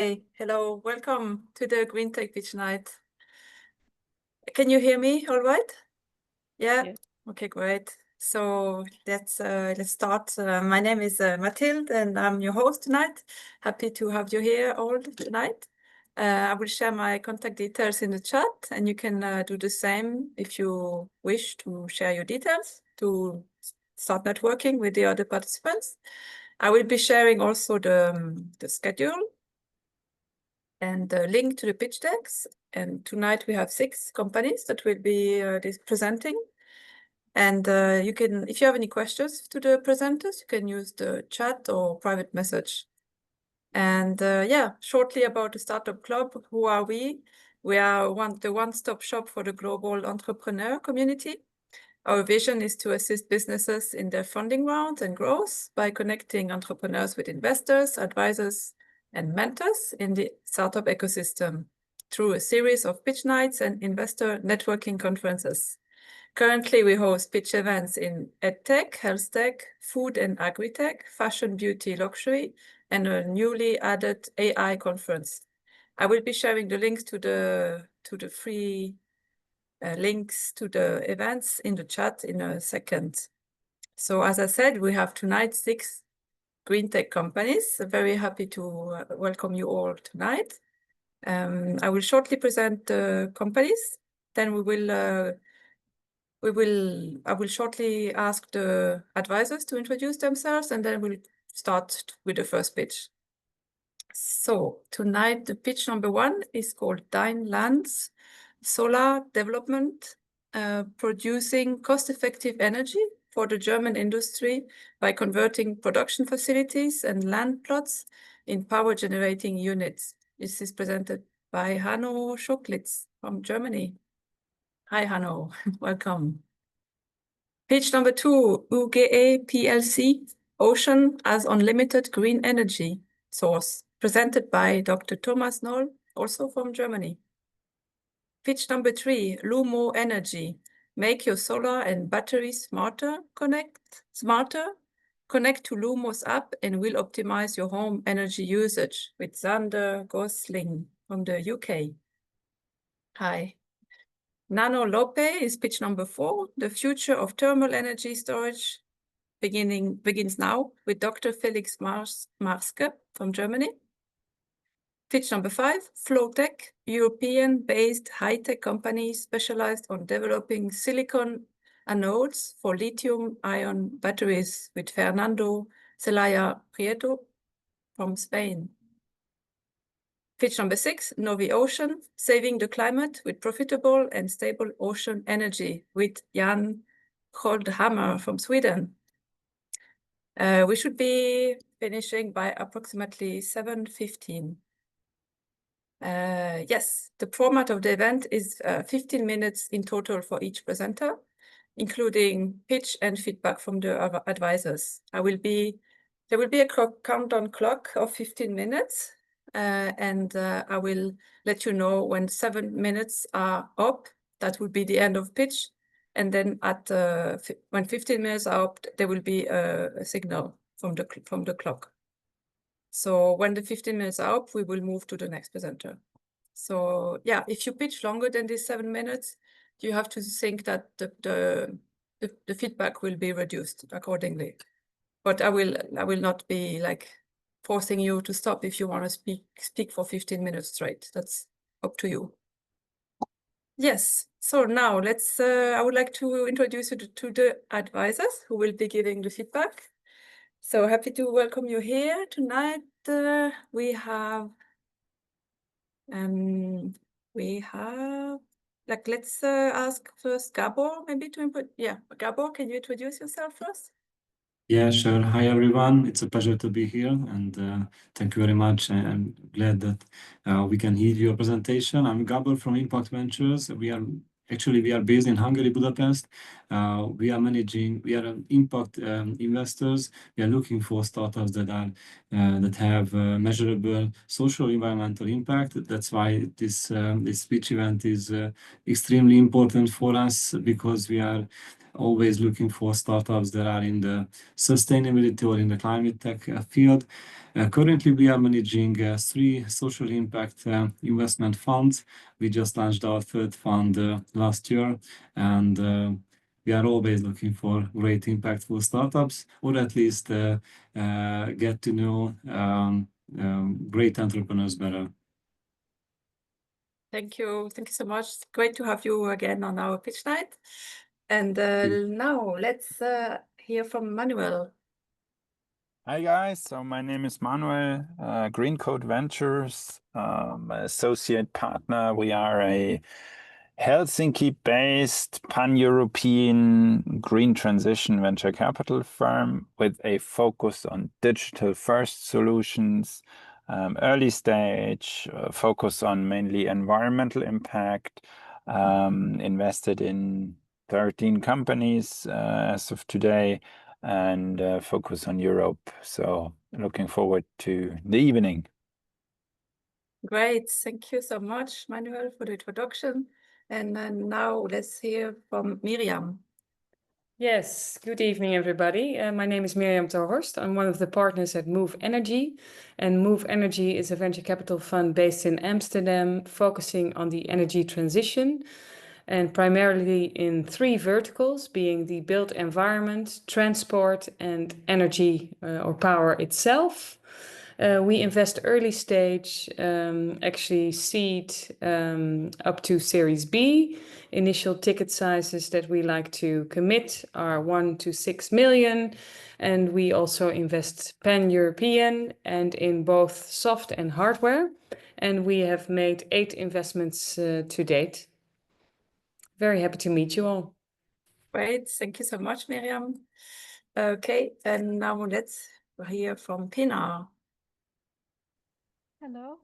Hey, hello, welcome to the GreenTech Pitch Night. Can you hear me all right? Yeah? Yeah. Okay, great. So let's start. My name is Mathilde and I'm your host tonight. Happy to have you here all tonight. I will share my contact details in the chat and you can do the same if you wish to share your details to start networking with the other participants. I will be sharing also the schedule and the link to the pitch decks. And tonight we have 6 companies that will be presenting. And you can, if you have any questions to the presenters, you can use the chat or private message. And yeah, shortly about the Startup Club, who are we? We are the one-stop shop for the global entrepreneur community. Our vision is to assist businesses in their funding rounds and growth by connecting entrepreneurs with investors, advisors, and mentors in the startup ecosystem through a series of pitch nights and investor networking conferences. Currently, we host pitch events in EdTech, Health Tech, Food and Agri-Tech, Fashion, Beauty, Luxury, and a newly added AI conference. I will be sharing the links to the free links to the events in the chat in a second. So as I said, we have tonight 6 GreenTech companies. Very happy to welcome you all tonight. I will shortly present the companies. Then I will shortly ask the advisors to introduce themselves, and then we'll start with the first pitch. So tonight, the pitch number 1 is called Deinland's solar development, producing cost-effective energy for the German industry by converting production facilities and land plots in power-generating units. This is presented by Hanno Schoklitsch from Germany. Hi, Hanno. Welcome. Pitch number 2, UGE PLC, Ocean as Unlimited Green Energy Source, presented by Dr. Thomas Noll, also from Germany. Pitch number 3, Lumo Energy, make your solar and battery smarter. Connect to Lumo's app and will optimize your home energy usage with Zander Gosling from the UK. Hi. Nanolope is pitch number 4, the future of thermal energy storage begins now with Dr. Felix Marske from Germany. Pitch number 5, Floatech, European-based high-tech company specialized on developing silicon anodes for lithium-ion batteries with Fernando, Celaya, Prieto from Spain. Pitch number 6, NoviOcean, saving the climate with profitable and stable ocean energy with Skjoldhammer from Sweden. We should be finishing by approximately 7:15. Yes, the format of the event is 15 minutes in total for each presenter, including pitch and feedback from the advisors. There will be a countdown clock of 15 minutes, and I will let you know when 7 minutes are up. That will be the end of pitch. And then when 15 minutes are up, there will be a signal from the clock. So when the 15 minutes are up, we will move to the next presenter. So yeah, if you pitch longer than these 7 minutes, you have to think that the feedback will be reduced accordingly. But I will not be like forcing you to stop if you want to speak for 15 minutes straight. That's up to you. Yes, so now I would like to introduce you to the advisors who will be giving the feedback. So happy to welcome you here tonight. We have, let's ask first Gabor maybe to input. Yeah, Gabor, can you introduce yourself first? Yeah, sure. Hi, everyone. It's a pleasure to be here, and thank you very much. I'm glad that we can hear your presentation. I'm Gabor from Impact Ventures. We are based in Hungary, Budapest. We are impact investors. We are looking for startups that have measurable social environmental impact. That's why this pitch event is extremely important for us, because we are always looking for startups that are in the sustainability or in the climate tech field. Currently, we are managing 3 social impact investment funds. We just launched our 3rd fund last year, and we are always looking for great impactful startups, or at least get to know great entrepreneurs better. Thank you so much. Great to have you again on our pitch night. And now let's hear from Manuel. Hi guys, so my name is Manuel, GreenCode Ventures, my associate partner. We are a Helsinki-based pan-European green transition venture capital firm with a focus on digital-first solutions, early stage, focus on mainly environmental impact, invested in 13 companies as of today, and focus on Europe. So looking forward to the evening. Great. Thank you so much, Manuel, for the introduction. And then now let's hear from Miriam. Yes, good evening, everybody. My name is Miriam Terhorst. I'm one of the partners at Move Energy. And Move Energy is a venture capital fund based in Amsterdam, focusing on the energy transition, and primarily in 3 verticals, being the built environment, transport, and energy or power itself. We invest early stage, actually seed up to Series B. Initial ticket sizes that we like to commit are 1 to 6 million. And we also invest pan-European and in both soft and hardware. And we have made 8 investments to date. Very happy to meet you all. Great. Thank you so much, Miriam. Okay, and now let's hear from Pina. Hello.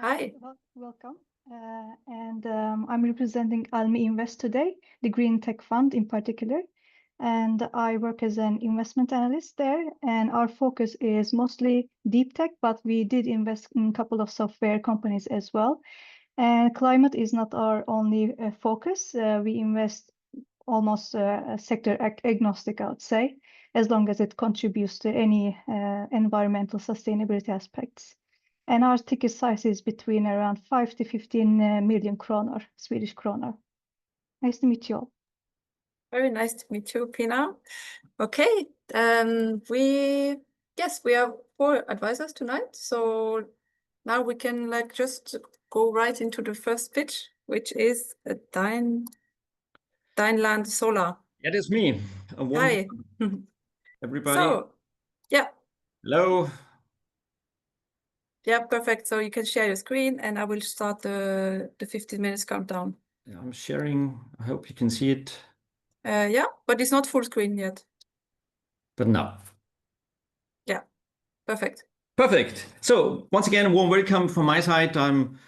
Hi. Welcome. I'm representing Almi Invest today, the GreenTech fund in particular. And I work as an investment analyst there. And our focus is mostly deep tech, but we did invest in a couple of software companies as well. And climate is not our only focus. We invest almost sector agnostic, I would say, as long as it contributes to any environmental sustainability aspects. And our ticket size is between around 5 to 15 million kroner, Swedish kroner. Nice to meet you all. Very nice to meet you, Pina. Okay, we have 4 advisors tonight. So now we can just go right into the first pitch, which is a Deinland Solar. That is me. Hi. Everybody. So, yeah. Hello. Yeah, perfect. So you can share your screen and I will start the 15 minutes countdown. I'm sharing. I hope you can see it. Yeah, but it's not full screen yet. But now. Yeah, perfect. Perfect. So once again, a warm welcome from my side. I'm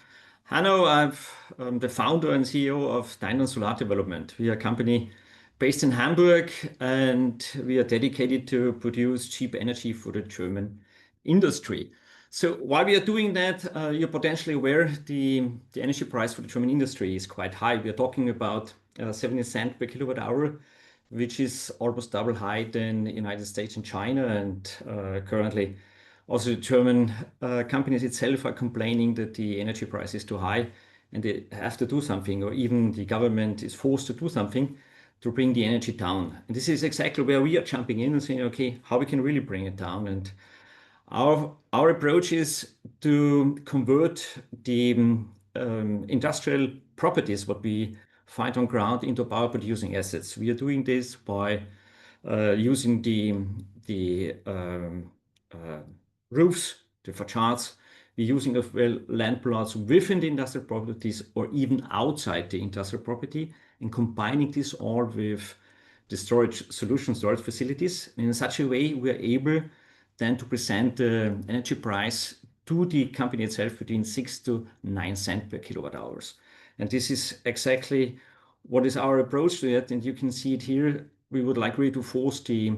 Hanno. I'm the founder and CEO of Deinland Solar Development. We are a company based in Hamburg, and we are dedicated to produce cheap energy for the German industry. So while we are doing that, you're potentially aware the energy price for the German industry is quite high. We are talking about 70 cents per kilowatt hour, which is almost double high than the United States and China. And currently, also the German companies itself are complaining that the energy price is too high and they have to do something, or even the government is forced to do something to bring the energy down. And this is exactly where we are jumping in and saying, okay, how we can really bring it down. And our approach is to convert the industrial properties, what we find on ground, into power producing assets. We are doing this by using the roofs, the facades. We're using as well land plots within the industrial properties or even outside the industrial property, and combining this all with the storage facilities. And in such a way, we are able then to present the energy price to the company itself between 6 to 9 cents per kilowatt hours. And this is exactly what is our approach to it. And you can see it here. We would like really to force the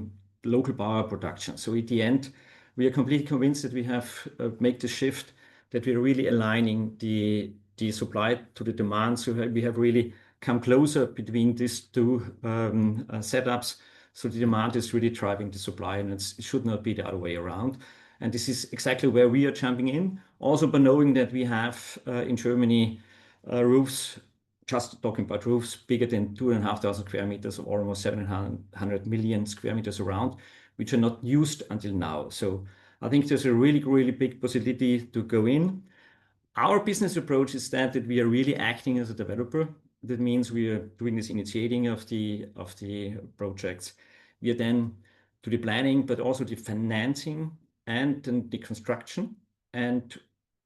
local power production. So at the end, we are completely convinced that we have made the shift, that we are really aligning the supply to the demand. So we have really come closer between these two setups. So the demand is really driving the supply, and it should not be the other way around. And this is exactly where we are jumping in. Also by knowing that we have in Germany roofs, just talking about roofs, bigger than 2,500 square meters, or almost 700 million square meters around, which are not used until now. So I think there's a really, really big possibility to go in. Our business approach is that we are really acting as a developer. That means we are doing this initiating of the projects. We are then to the planning, but also the financing and then the construction and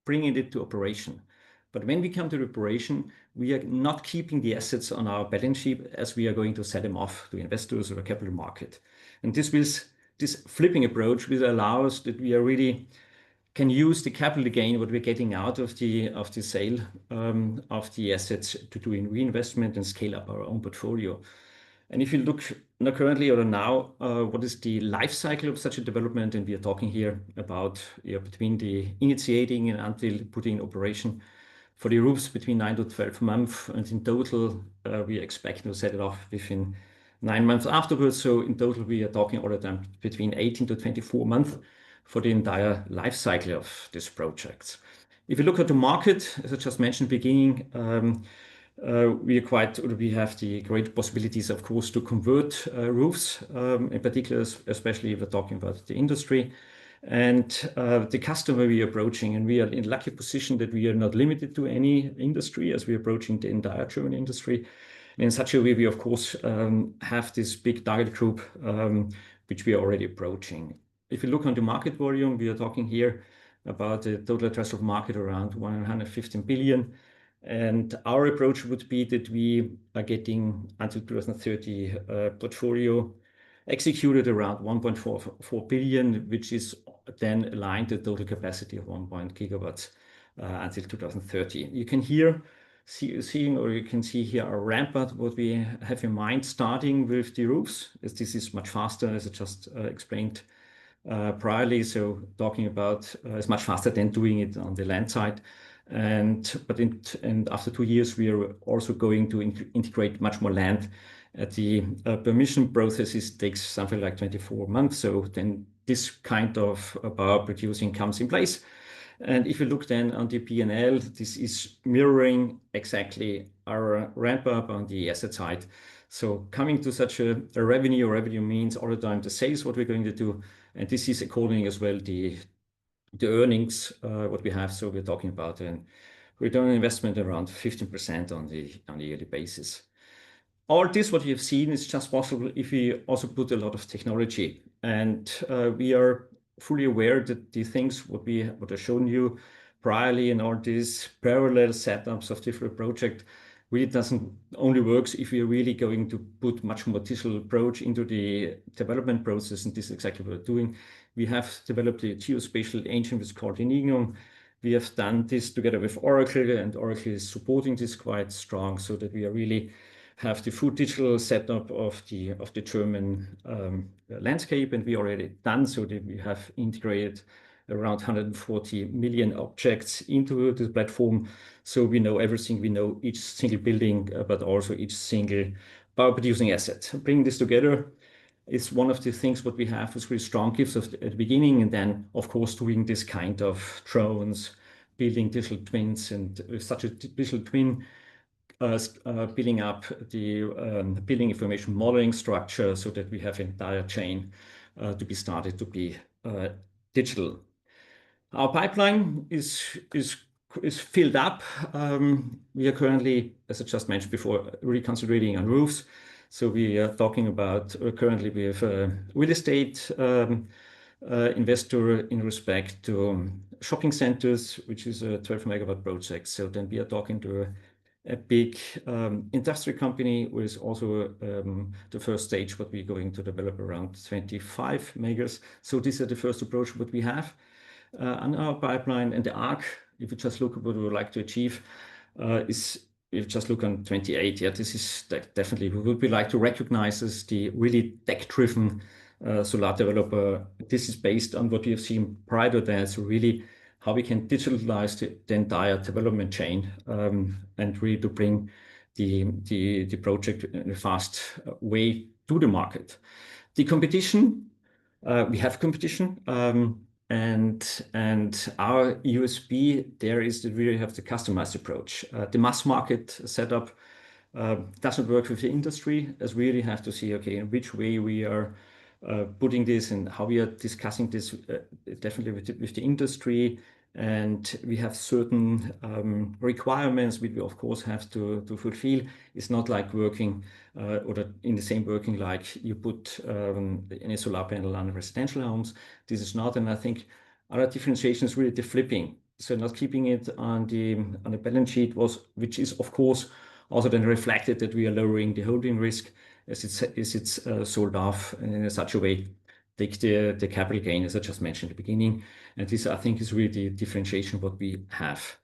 bringing it to operation. But when we come to the operation, we are not keeping the assets on our balance sheet, as we are going to sell them off to investors or the capital market. And this flipping approach will allow us that we are really can use the capital gain, what we're getting out of the sale of the assets, to do in reinvestment and scale up our own portfolio. And if you look not currently or now, what is the life cycle of such a development? And we are talking here about between the initiating and until putting in operation for the roofs between 9 to 12 months. And in total, we expect to set it off within 9 months afterwards. So in total, we are talking all the time between 18 to 24 months for the entire life cycle of these projects. If you look at the market, as I just mentioned at the beginning, we have the great possibilities, of course, to convert roofs, in particular, especially if we're talking about the industry and the customer we are approaching. And we are in a lucky position that we are not limited to any industry, as we're approaching the entire German industry. And in such a way, we, of course, have this big target group, which we are already approaching. If you look on the market volume, we are talking here about the total addressable market around 115 billion. And our approach would be that we are getting until 2030 portfolio executed around 1.44 billion, which is then aligned to the total capacity of 1 gigawatts until 2030. You can here you can see here a ramp up what we have in mind, starting with the roofs, as this is much faster, as I just explained priorly. So talking about is much faster than doing it on the land side. But after 2 years, we are also going to integrate much more land. The permission processes takes something like 24 months. So then this kind of power producing comes in place. And if you look then on the P&L, this is mirroring exactly our ramp up on the asset side. So coming to such a revenue means all the time the sales, what we're going to do. And this is according as well the earnings, what we have. So we're talking about a return on investment around 15% on the yearly basis. All this, what you have seen, is just possible if we also put a lot of technology. And we are fully aware that the things what I've shown you priorly and all these parallel setups of different projects really doesn't only works if we are really going to put much more digital approach into the development process. And this is exactly what we're doing. We have developed a geospatial engine which is called Enigma. We have done this together with Oracle, and Oracle is supporting this quite strong, so that we are really have the full digital setup of the German landscape, and we already done so that we have integrated around 140 million objects into the platform. So we know everything. We know each single building, but also each single power producing asset. Bringing this together is one of the things what we have is really strong gifts at the beginning, and then of course doing this kind of drones, building digital twins, and with such a digital twin, building up the building information modeling structure so that we have an entire chain to be started to be digital. Our pipeline is filled up. We are currently, as I just mentioned before, really concentrating on roofs. So we are talking about currently we have a real estate investor in respect to shopping centers, which is a 12 megawatt project. So then we are talking to a big industry company, which is also the first stage what we're going to develop around 25 megas. So these are the first approach what we have on our pipeline. And the arc, if you just look at what we would like to achieve, is if you just look on 28, yeah, this is definitely, we would like to recognize as the really tech-driven solar developer. This is based on what we have seen prior to that. So really how we can digitalize the entire development chain and really to bring the project in a fast way to the market. The competition, we have competition, and our USP there is that we really have the customized approach. The mass market setup doesn't work with the industry, as we really have to see, okay, in which way we are putting this and how we are discussing this definitely with the industry. And we have certain requirements which we of course have to fulfill. It's not like working in the same working like you put any solar panel on residential homes. This is not, and I think other differentiation is really the flipping. So not keeping it on the balance sheet which is of course also then reflected that we are lowering the holding risk as it's sold off in such a way. Take the capital gain, as I just mentioned at the beginning. And this, I think, is really the differentiation what we have.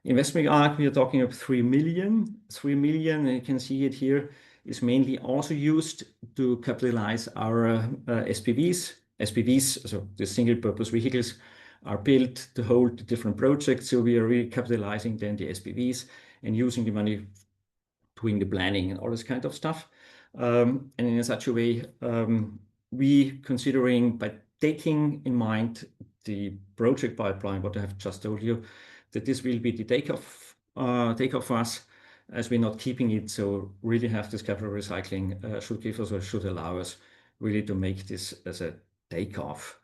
Investment arc, we are talking of 3 million. 3 million, you can see it here, is mainly also used to capitalize our SPVs. SPVs, so the single purpose vehicles, are built to hold the different projects. So we are really capitalizing then the SPVs and using the money doing the planning and all this kind of stuff. And in such a way, we considering by taking in mind the project pipeline, what I have just told you, that this will be the takeoff for us, as we're not keeping it. So really have this capital recycling should give us or should allow us really to make this as a takeoff.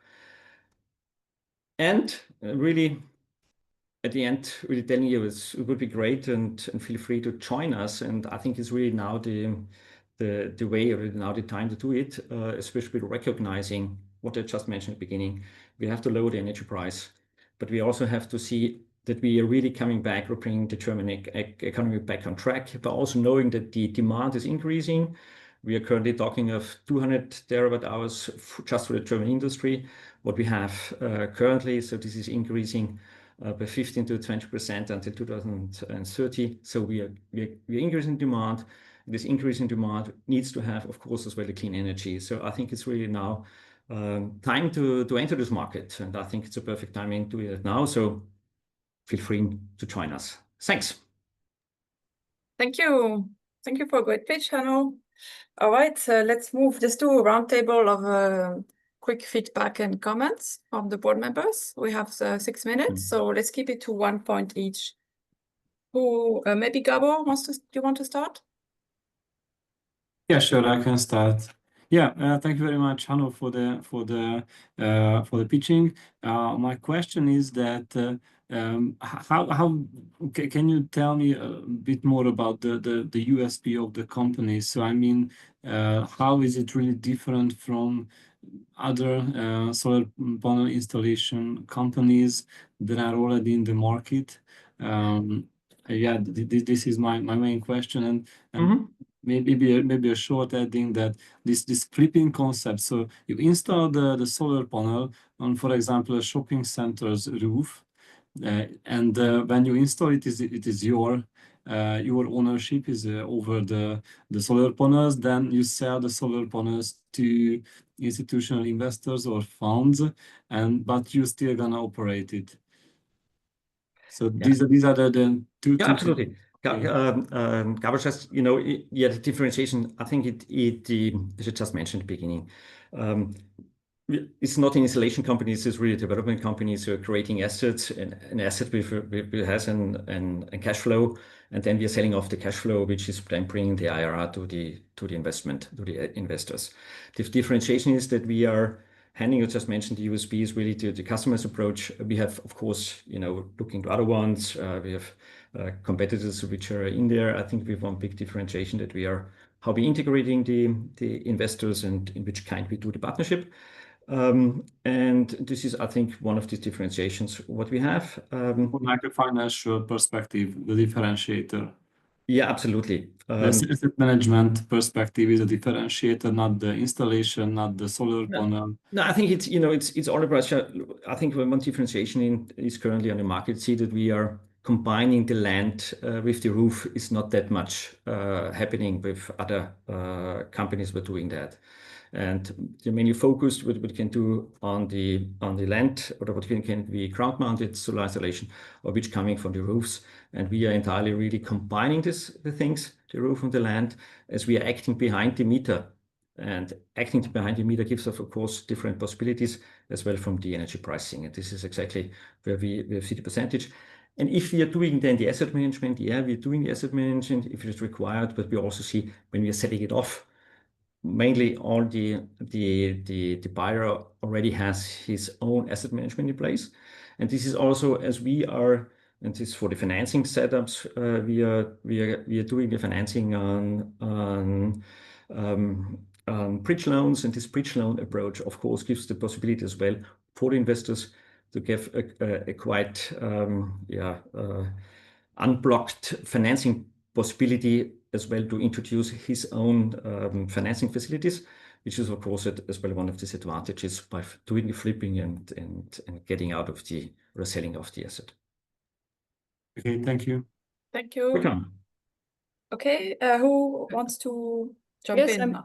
And really, at the end, really telling you it would be great and feel free to join us. And I think it's really now the way, or now the time to do it, especially recognizing what I just mentioned at the beginning. We have to lower the energy price, but we also have to see that we are really coming back or bringing the German economy back on track, but also knowing that the demand is increasing. We are currently talking of 200 terawatt hours just for the German industry, what we have currently. So this is increasing by 15 to 20% until 2030. So we are increasing demand. This increase in demand needs to have, of course, as well, the clean energy. So I think it's really now time to enter this market. And I think it's a perfect timing to do it now. So feel free to join us. Thanks. Thank you. Thank you for a great pitch, Hanno. All right, let's move. Just do a roundtable of quick feedback and comments from the board members. We have 6 minutes, so let's keep it to 1 point each. Who, maybe Gabor do you want to start? Yeah, sure, I can start. Yeah, thank you very much, Hanno, for the pitching. My question is that how can you tell me a bit more about the USP of the company? So I mean, how is it really different from other solar panel installation companies that are already in the market? Yeah, this is my main question, and maybe a short adding that this flipping concept. So you install the solar panel on, for example, a shopping center's roof, and when you install it, it is your ownership is over the solar panels. Then you sell the solar panels to institutional investors or funds, but you're still gonna operate it. So these are the two. Yeah, absolutely. Gabor says, the differentiation, I think as I just mentioned at the beginning, it's not an installation company, it's really development companies who are creating assets, and an asset has a cash flow, and then we are selling off the cash flow, which is then bringing the IRR to the investors. The differentiation is that we are handing, you just mentioned, the USP is really to the customer's approach. We have, of course, looking to other ones, we have competitors which are in there. I think we have one big differentiation that how we integrating the investors and in which kind we do the partnership. And this is, I think, one of the differentiations what we have. From like a financial perspective, the differentiator. Yeah, absolutely. The asset management perspective is a differentiator, not the installation, not the solar panel. No, I think it's all about. I think one differentiation is currently on the market. See that we are combining the land with the roof is not that much happening with other companies who are doing that. And the mainly focused what we can do on the land, or what can be ground mounted solar installation, or which coming from the roofs. And we are entirely really combining the things, the roof and the land, as we are acting behind the meter. And acting behind the meter gives us, of course, different possibilities as well from the energy pricing. And this is exactly where we see the percentage. And if we are doing then the asset management, yeah, we're doing the asset management if it's required, but we also see when we are setting it off, mainly all the buyer already has his own asset management in place. And this is also as we are, and this is for the financing setups, we are doing the financing on bridge loans, and this bridge loan approach, of course, gives the possibility as well for the investors to give a quite unblocked financing possibility as well to introduce his own financing facilities, which is of course as well one of the disadvantages by doing the flipping and getting out of the or selling of the asset. Okay, thank you. Thank you. Welcome. Okay, who wants to jump Yes, in?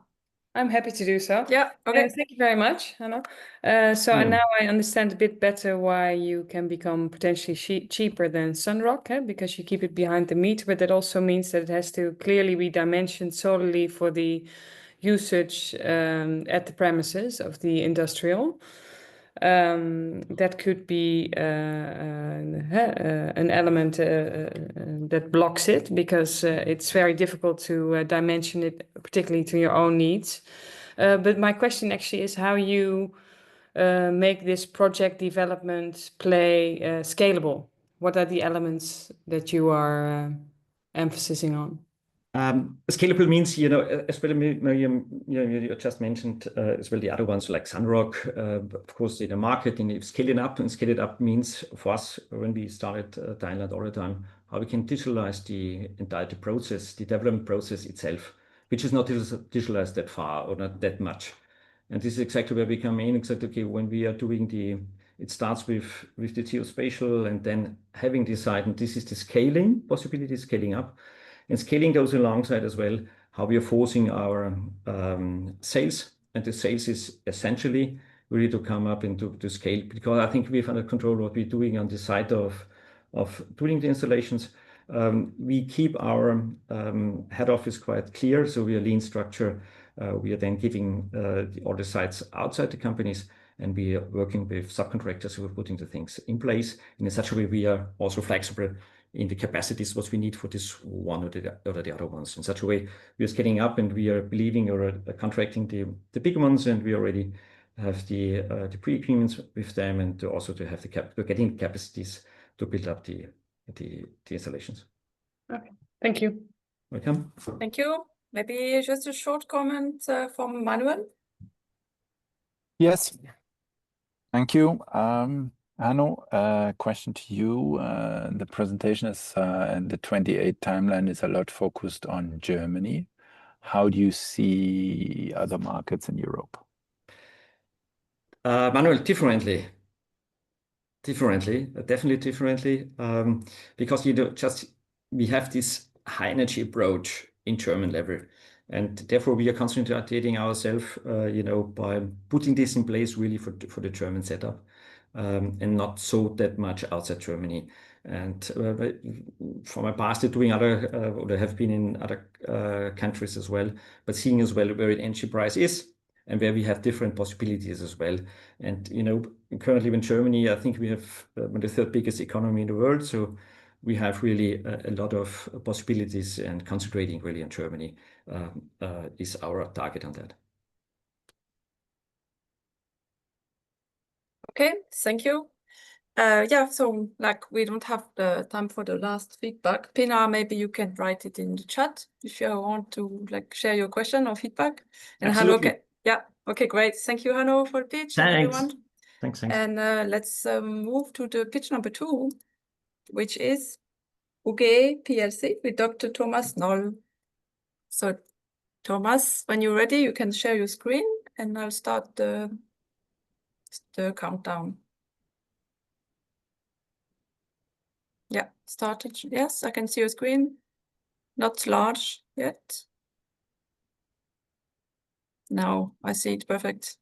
I'm happy to do so. Yeah, okay. Thank you very much, Hanno. Now I understand a bit better why you can become potentially cheaper than Sunrock, because you keep it behind the meter, but that also means that it has to clearly be dimensioned solely for the usage at the premises of the industrial. That could be an element that blocks it, because it's very difficult to dimension it, particularly to your own needs. But my question actually is how you make this project development play scalable. What are the elements that you are emphasizing on? Scalable means, as well, you just mentioned as well the other ones like Sunrock, of course, in the market, and scaling up. And scale it up means for us, when we started Deinland all the time, how we can digitalize the entire process, the development process itself, which is not digitalized that far or not that much. And this is exactly where we come in. Exactly, okay, when we are doing it starts with the geospatial, and then having decided, and this is the scaling possibility, scaling up. And scaling goes alongside as well how we are forcing our sales. And the sales is essentially really to come up into to scale, because I think we have under control what we're doing on the side of doing the installations. We keep our head office quite clear, so we are lean structure. We are then giving all the sites outside the companies, and we are working with subcontractors who are putting the things in place. And in such a way, we are also flexible in the capacities what we need for this one or the other ones. In such a way, we are scaling up, and we are believing or contracting the big ones, and we already have the pre-agreements with them, and also to have getting capacities to build up the installations. Okay, thank you. Welcome. Thank you. Maybe just a short comment from Manuel. Yes, thank you. Hanno, question to you. The presentation is and the 28 timeline is a lot focused on Germany. How do you see other markets in Europe? Manuel, differently, definitely differently, because we have this high energy approach in German level, and therefore we are constantly updating ourselves, by putting this in place really for the German setup. And not so that much outside Germany. And from my past, doing other, or I have been in other countries as well, but seeing as well where the energy price is and where we have different possibilities as well. And currently in Germany, I think we have the third biggest economy in the world, so we have really a lot of possibilities, and concentrating really on Germany is our target on that. Okay, thank you. So we don't have the time for the last feedback. Pina, maybe you can write it in the chat if you want to share your question or feedback. And Absolutely. Hanno, okay, great. Thank you, Hanno, for the pitch. Thanks. And everyone. Thanks. And let's move to the pitch number 2, which is UGE PLC with Dr. Thomas Noll. So Thomas, when you're ready, you can share your screen, and I'll start the countdown. Yeah, started. Yes, I can see your screen. Not large yet. Now I see it perfect.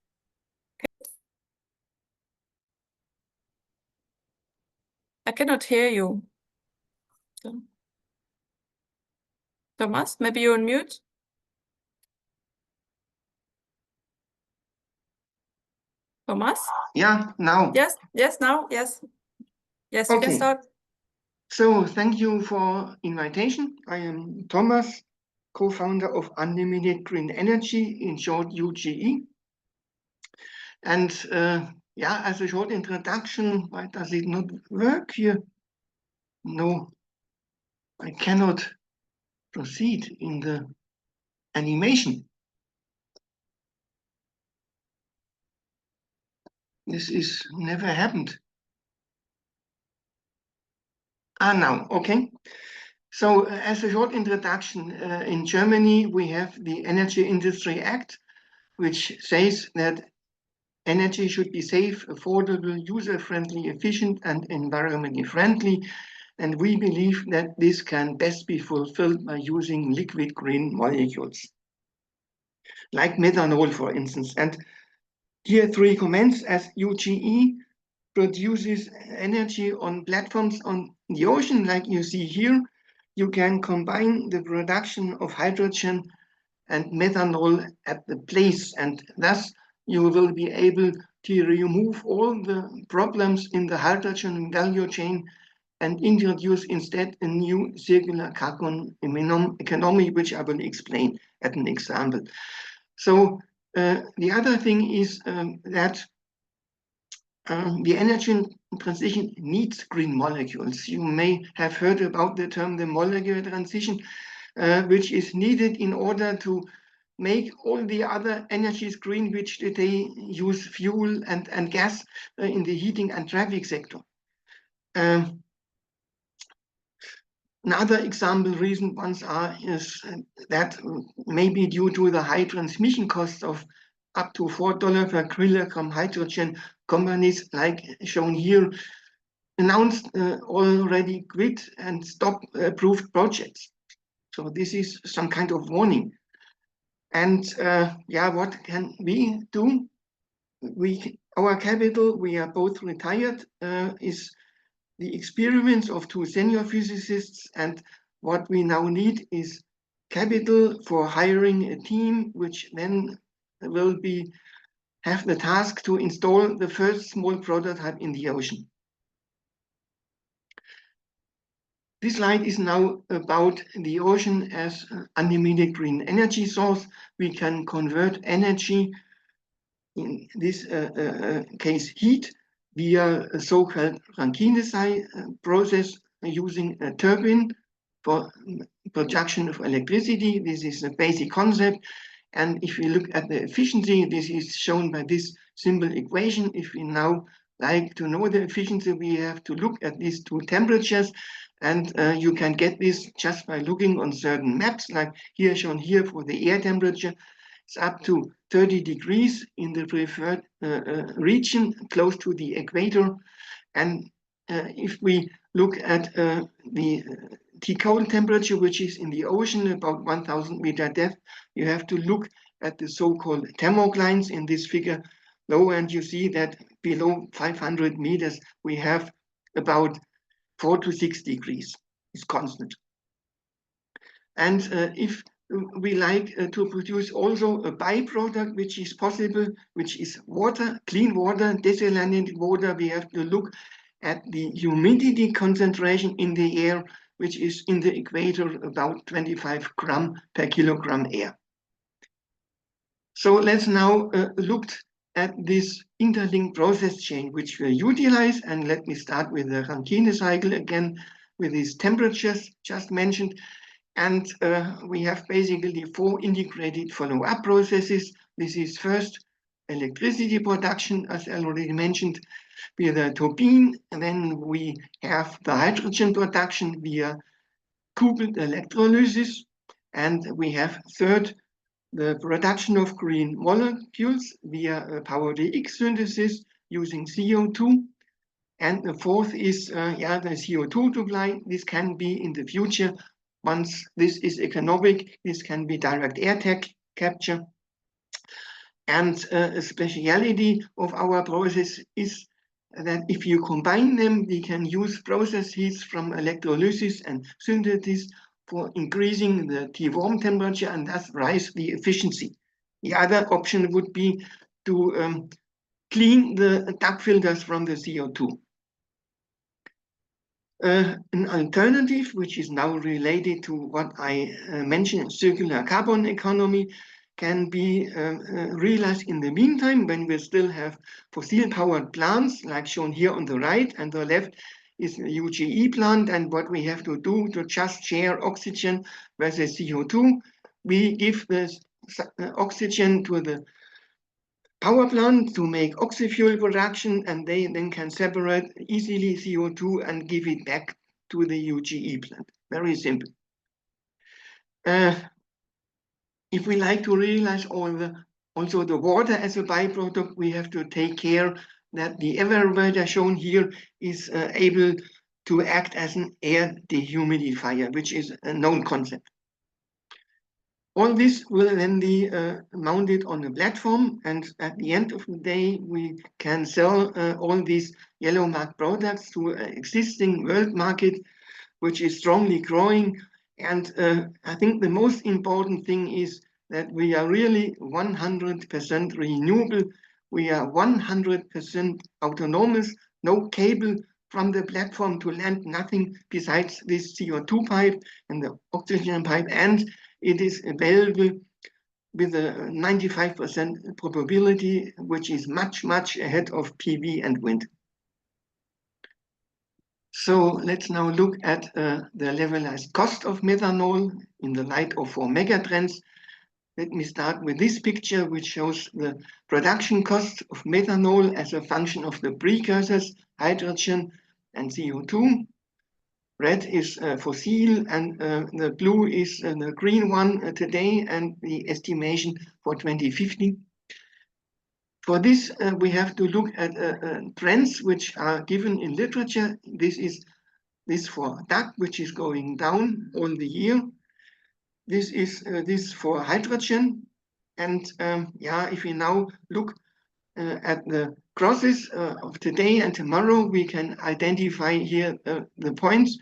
I cannot hear you. Thomas, maybe you're on mute? Thomas? Yeah, now. Yes, now, yes. Yes, you can Okay. start. So thank you for invitation. I am Thomas, co-founder of Unlimited Green Energy, in short UGE. And yeah, as a short introduction, why does it not work here? No, I cannot proceed in the animation. This is never happened. Now, okay. So as a short introduction, in Germany, we have the Energy Industry Act, which says that energy should be safe, affordable, user-friendly, efficient, and environmentally friendly. And we believe that this can best be fulfilled by using liquid green molecules, like methanol, for instance. And here 3 comments: as UGE produces energy on platforms on the ocean, like you see here, you can combine the production of hydrogen and methanol at the place, and thus you will be able to remove all the problems in the hydrogen value chain and introduce instead a new circular carbon economy, which I will explain at an example. So the other thing is that the energy transition needs green molecules. You may have heard about the term the molecular transition, which is needed in order to make all the other energies green, which today use fuel and gas in the heating and traffic sector. Another example recent ones is that maybe due to the high transmission costs of up to $4 per kilogram hydrogen, companies like shown here announced already quit and stop approved projects. So this is some kind of warning. And yeah, what can we do? Our capital, we are both retired, is the experience of 2 senior physicists, and what we now need is capital for hiring a team, which then will have the task to install the first small prototype in the ocean. This slide is now about the ocean as an unlimited green energy source. We can convert energy, in this case heat, via a so-called Rankine process using a turbine for production of electricity. This is a basic concept. And if we look at the efficiency, this is shown by this simple equation. If we now like to know the efficiency, we have to look at these 2 temperatures. And you can get this just by looking on certain maps, like here shown here for the air temperature. It's up to 30 degrees in the preferred region close to the equator. And if we look at the T-cold temperature, which is in the ocean about 1,000 meter depth, you have to look at the so-called thermoclines in this figure low, and you see that below 500 meters we have about 4 to 6 degrees. It's constant. And if we like to produce also a byproduct which is possible, which is water, clean water, desalinated water, we have to look at the humidity concentration in the air, which is in the equator about 25 gram per kilogram air. So let's now look at this interlinked process chain which we utilize, and let me start with the Rankine cycle again with these temperatures just mentioned. And we have basically 4 integrated follow-up processes. This is first electricity production, as I already mentioned, via the turbine. And then we have the hydrogen production via coupled electrolysis. And we have third, the production of green molecules via power DX synthesis using CO2. And the fourth is the CO2 supply. This can be in the future. Once this is economic, this can be direct air capture. And a speciality of our process is that if you combine them, we can use process heats from electrolysis and synthesis for increasing the T-warm temperature and thus rise the efficiency. The other option would be to clean the duct filters from the CO2. An alternative, which is now related to what I mentioned, circular carbon economy, can be realized in the meantime when we still have fossil-powered plants, like shown here on the right, and the left is a UGE plant, and what we have to do to just share oxygen versus CO2. We give the oxygen to the power plant to make oxyfuel production, and they then can separate easily CO2 and give it back to the UGE plant. Very simple. If we like to realize also the water as a byproduct, we have to take care that the evaporator shown here is able to act as an air dehumidifier, which is a known concept. All this will then be mounted on a platform, and at the end of the day, we can sell all these yellow mark products to an existing world market, which is strongly growing. And I think the most important thing is that we are really 100% renewable. We are 100% autonomous, no cable from the platform to land, nothing besides this CO2 pipe and the oxygen pipe, and it is available with a 95% probability, which is much, much ahead of PV and wind. So let's now look at the levelized cost of methanol in the light of 4 megatrends. Let me start with this picture, which shows the production cost of methanol as a function of the precursors, hydrogen and CO2. Red is fossil, and the blue is the green one today, and the estimation for 2050. For this, we have to look at trends which are given in literature. This is this for DAC, which is going down all the year. This is this for hydrogen. And yeah, if we now look at the crosses of today and tomorrow, we can identify here the points,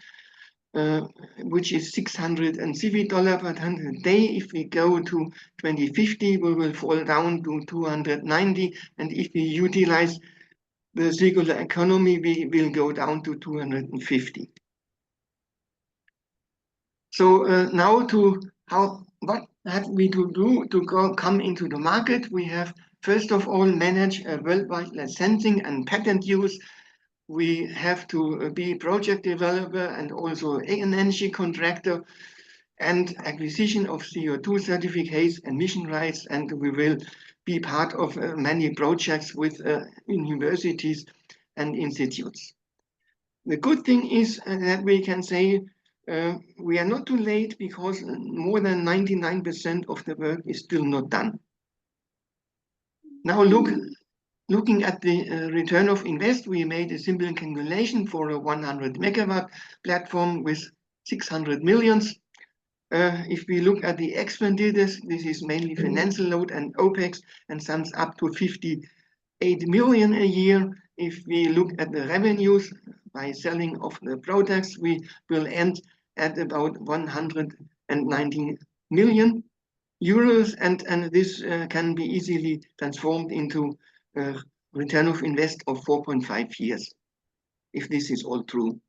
which is $670 per ton a day. If we go to 2050, we will fall down to 290. And if we utilize the circular economy, we will go down to 250. So now what have we to do to come into the market? We have, first of all, manage a worldwide licensing and patent use. We have to be project developer and also an energy contractor, and acquisition of CO2 certificates, emission rights, and we will be part of many projects with universities and institutes. The good thing is that we can say we are not too late, because more than 99% of the work is still not done. Now looking at the return of invest, we made a simple calculation for a 100 megawatt platform with 600 millions. If we look at the expenditures, this is mainly financial load and OPEX, and sums up to 58 million a year. If we look at the revenues by selling of the products, we will end at about 190 million euros, and this can be easily transformed into a return of invest of 4.5 years, if this is all true.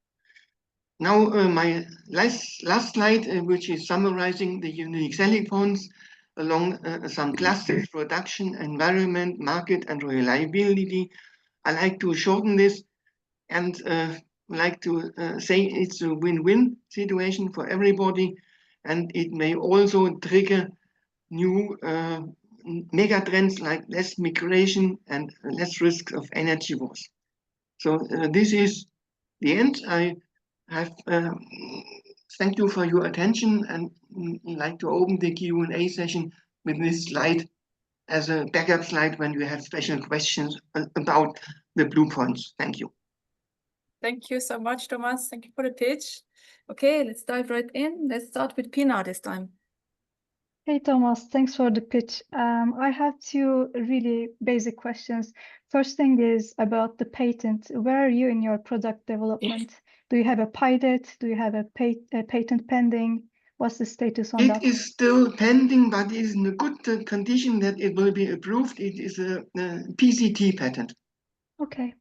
Now my last slide, which is summarizing the unique selling points along some clusters: production, environment, market, and reliability. I like to shorten this and like to say it's a win-win situation for everybody, and it may also trigger new megatrends like less migration and less risk of energy wars. So this is the end. I have thank you for your attention, and like to open the Q&A session with this slide as a backup slide when you have special questions about the blue points. Thank you. Thank you so much, Thomas. Thank you for the pitch. Okay, let's dive right in. Let's start with Pina this time. Hey Thomas, thanks for the pitch. I have two really basic questions. First thing is about the patent. Where are you in your product development? Do you have a pilot? Do you have a patent pending? What's the status on that? It is still pending, but it is in a good condition that it will be approved. It is a PCT patent. Okay.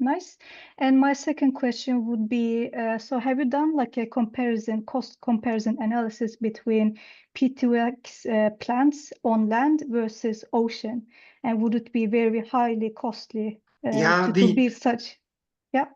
Nice. And my second question would be, so have you done like a cost comparison analysis between P2X plants on land versus ocean? And would it be very highly costly to build such? Yeah.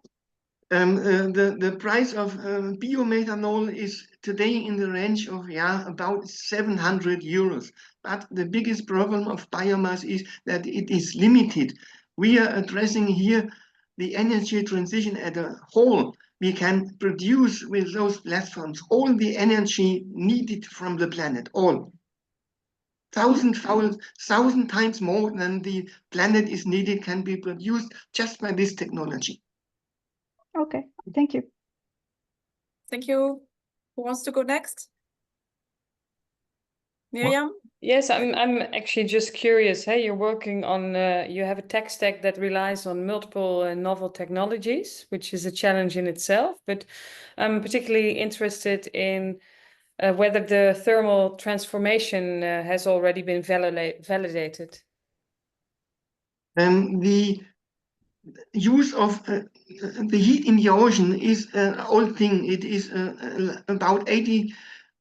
The price of biomethanol is today in the range of about 700 euros. But the biggest problem of biomass is that it is limited. We are addressing here the energy transition as a whole. We can produce with those platforms all the energy needed from the planet, all. 1,000 times more than the planet is needed can be produced just by this technology. Okay, thank you. Thank you. Who wants to go next? Miriam? Yes, I'm actually just curious. Hey, you're working on, you have a tech stack that relies on multiple novel technologies, which is a challenge in itself. But I'm particularly interested in whether the thermal transformation has already been validated. The use of the heat in the ocean is an old thing. It is about 80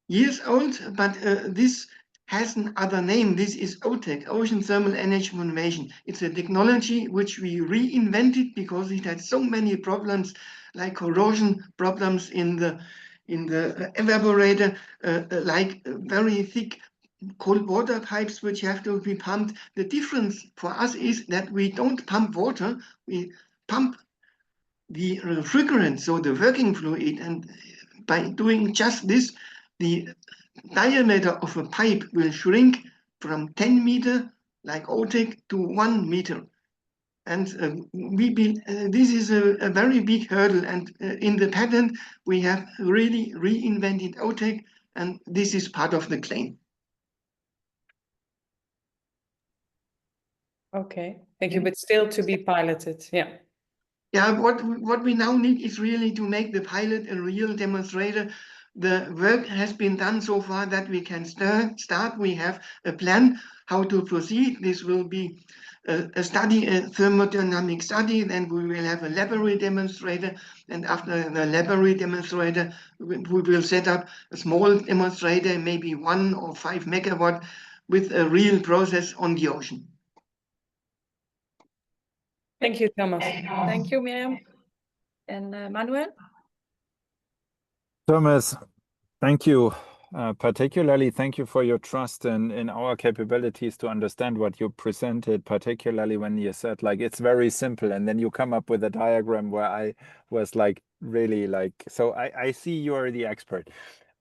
years old, but this has another name. This is OTEC, Ocean Thermal Energy Conversion. It's a technology which we reinvented because it had so many problems, like corrosion problems in the evaporator, like very thick cold water pipes which have to be pumped. The difference for us is that we don't pump water, we pump the refrigerant, so the working fluid, and by doing just this, the diameter of a pipe will shrink from 10 meter, like OTEC, to 1 meter. And this is a very big hurdle, and in the patent we have really reinvented OTEC, and this is part of the claim. Okay, thank you, but still to be piloted, yeah. Yeah, what we now need is really to make the pilot a real demonstrator. The work has been done so far that we can start. We have a plan how to proceed. This will be a study, a thermodynamic study. Then we will have a laboratory demonstrator. And after the laboratory demonstrator, we will set up a small demonstrator, maybe 1 or 5 megawatt, with a real process on the ocean. Thank you, Thomas. Thank you, Miriam. And Manuel? Thomas, thank you. Particularly, thank you for your trust in our capabilities to understand what you presented, particularly when you said, like, it's very simple. And then you come up with a diagram where I was like, really like, so I see you're the expert.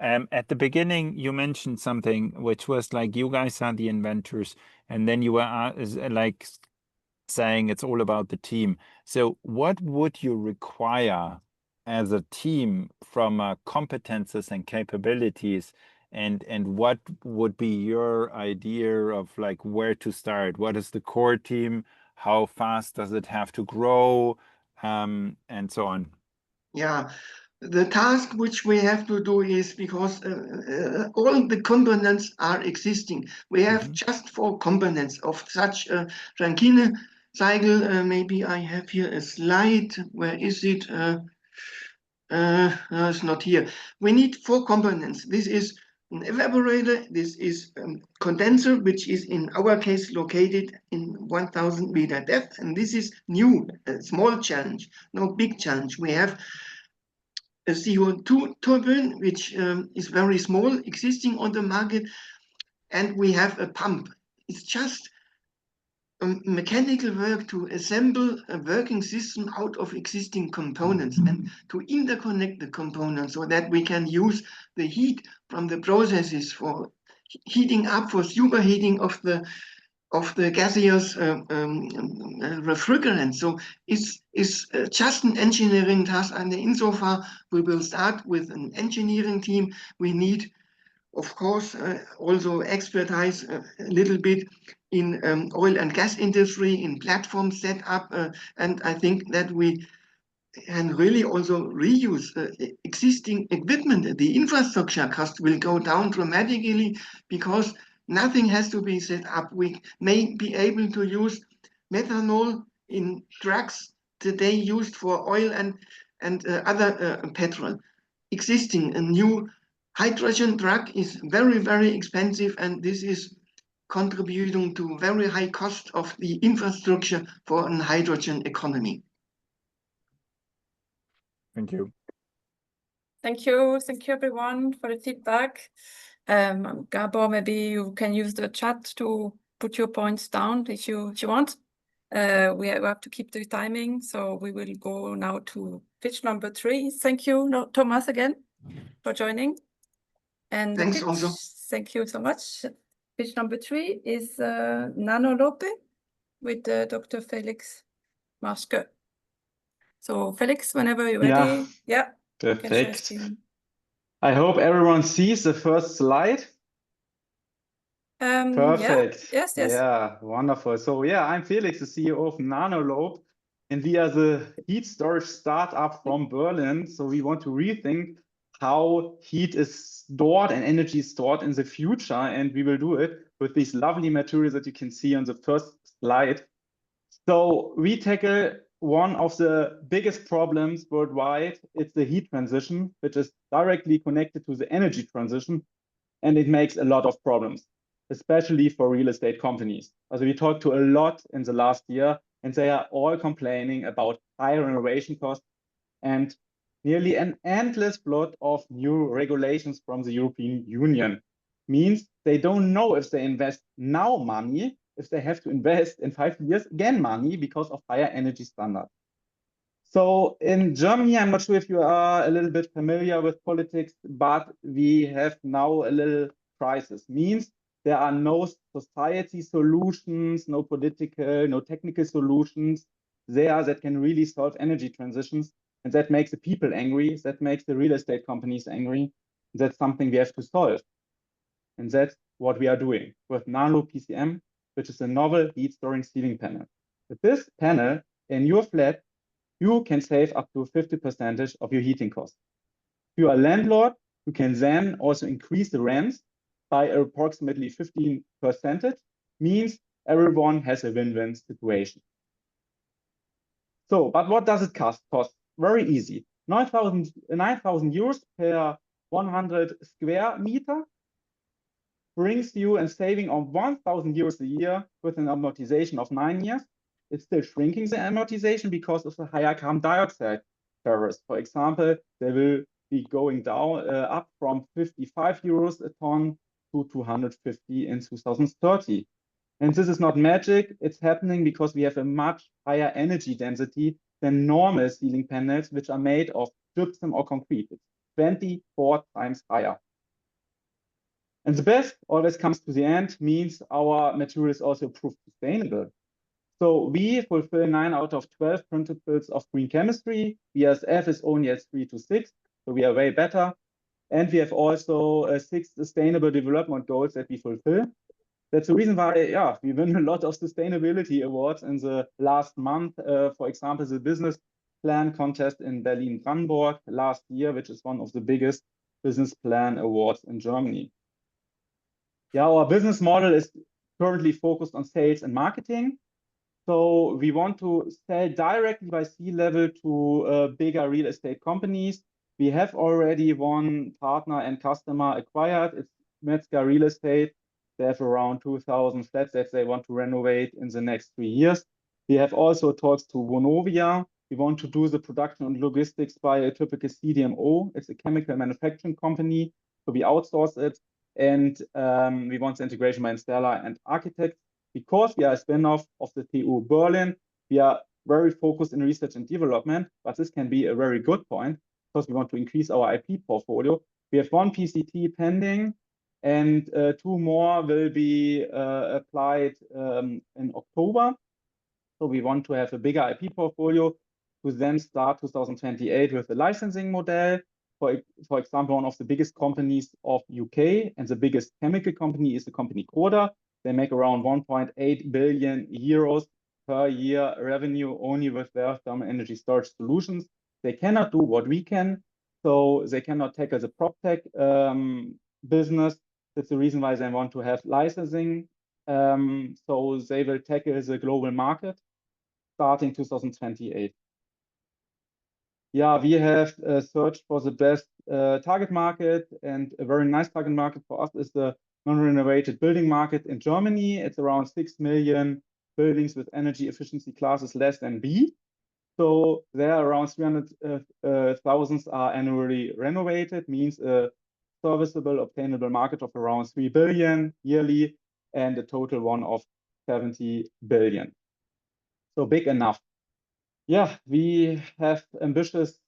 At the beginning, you mentioned something which was like, you guys are the inventors. And then you were like saying it's all about the team. So what would you require as a team from competences and capabilities, and what would be your idea of like where to start? What is the core team? How fast does it have to grow? And so on. Yeah. The task which we have to do is, because all the components are existing. We have just 4 components of such a Rankine cycle. Maybe I have here a slide. Where is it? It's not here. We need 4 components. This is an evaporator. This is a condenser, which is in our case located in 1,000 meter depth. And this is new, a small challenge, no big challenge. We have a CO2 turbine, which is very small, existing on the market, and we have a pump. It's just mechanical work to assemble a working system out of existing components and to interconnect the components so that we can use the heat from the processes for heating up, for superheating of the gaseous refrigerant. So it's just an engineering task, and insofar we will start with an engineering team. We need of course, also expertise a little bit in oil and gas industry, in platform setup, and I think that we can really also reuse existing equipment. The infrastructure cost will go down dramatically because nothing has to be set up. We may be able to use methanol in trucks today used for oil and other petrol. Existing a new hydrogen truck is very, very expensive, and this is contributing to very high cost of the infrastructure for a hydrogen economy. Thank you. Thank you everyone for the feedback. Gabor, maybe you can use the chat to put your points down if you want. We have to keep the timing, so we will go now to pitch number 3. Thank you, Thomas, again for joining. And Thanks also. Thank you so much. Pitch number 3 is Nanolope with Dr. Felix Marske. So Felix, whenever you're ready. Yeah. Perfect. I hope everyone sees the first slide. Perfect. Yeah. Yes. Yeah, wonderful. So yeah, I'm Felix, the CEO of Nanolope, and we are the heat storage startup from Berlin. So we want to rethink how heat is stored and energy is stored in the future, and we will do it with these lovely materials that you can see on the first slide. So we tackle one of the biggest problems worldwide. It's the heat transition, which is directly connected to the energy transition, and it makes a lot of problems, especially for real estate companies. Also, we talked to a lot in the last year, and they are all complaining about high renovation costs and nearly an endless flood of new regulations from the European Union. Means they don't know if they invest now money, if they have to invest in 5 years again money because of higher energy standards. So in Germany, I'm not sure if you are a little bit familiar with politics, but we have now a little crisis. Means there are no society solutions, no political, no technical solutions there that can really solve energy transitions. And that makes the people angry. That makes the real estate companies angry. That's something we have to solve. And that's what we are doing with Nanolope PCM, which is a novel heat storing ceiling panel. With this panel in your flat, you can save up to 50% of your heating costs. If you are a landlord, you can then also increase the rents by approximately 15%. Means everyone has a win-win situation. So, but what does it cost? Very easy. 9,000 euros per 100 square meter brings you a saving of 1,000 euros a year with an amortization of 9 years. It's still shrinking the amortization because of the higher carbon dioxide tariffs. For example, they will be going down up from 55 euros a ton to 250 in 2030. And this is not magic. It's happening because we have a much higher energy density than normal ceiling panels, which are made of gypsum or concrete. It's 24 times higher. And the best always comes to the end, means our material is also proved sustainable. So we fulfill 9 out of 12 principles of green chemistry. BASF is only at 3 to 6, so we are way better. And we have also 6 sustainable development goals that we fulfill. That's the reason why, we win a lot of sustainability awards in the last month. For example, the business plan contest in Berlin-Brandenburg last year, which is one of the biggest business plan awards in Germany. Yeah, our business model is currently focused on sales and marketing. So we want to sell directly by C-level to bigger real estate companies. We have already one partner and customer acquired. It's Metzger Real Estate. They have around 2,000 flats that they want to renovate in the next 3 years. We have also talks to Vonovia. We want to do the production and logistics by a typical CDMO. It's a chemical manufacturing company, so we outsource it. And we want the integration by installer and architects. Because we are a spin-off of the TU Berlin, we are very focused in research and development, but this can be a very good point because we want to increase our IP portfolio. We have 1 PCT pending, and 2 more will be applied in October. So we want to have a bigger IP portfolio to then start 2028 with the licensing model for example, one of the biggest companies of UK and the biggest chemical company is the company Croda. They make around 1.8 billion euros per year revenue only with their thermal energy storage solutions. They cannot do what we can, so they cannot tackle the PropTech business. That's the reason why they want to have licensing. So they will tackle the global market starting 2028. Yeah, we have searched for the best target market, and a very nice target market for us is the non-renovated building market in Germany. It's around 6 million buildings with energy efficiency classes less than B. So there around 300,000 are annually renovated, means a serviceable, obtainable market of around 3 billion yearly and a total one of 70 billion. So big enough. Yeah, we have ambitious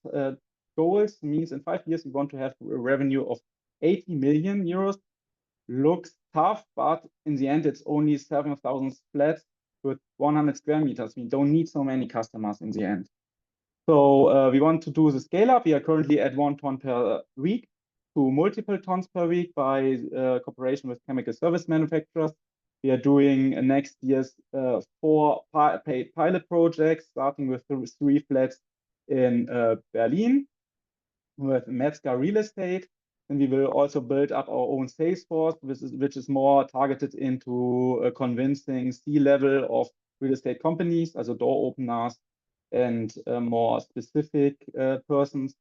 goals, means in 5 years we want to have a revenue of 80 million euros. Looks tough, but in the end it's only 7,000 flats with 100 square meters. We don't need so many customers in the end. So we want to do the scale up. We are currently at 1 ton per week to multiple tons per week by cooperation with chemical service manufacturers. We are doing next year's 4 pilot projects, starting with 3 flats in Berlin with Metzger Real Estate. And we will also build up our own sales force, which is more targeted into convincing C-level of real estate companies, as door openers and more specific persons.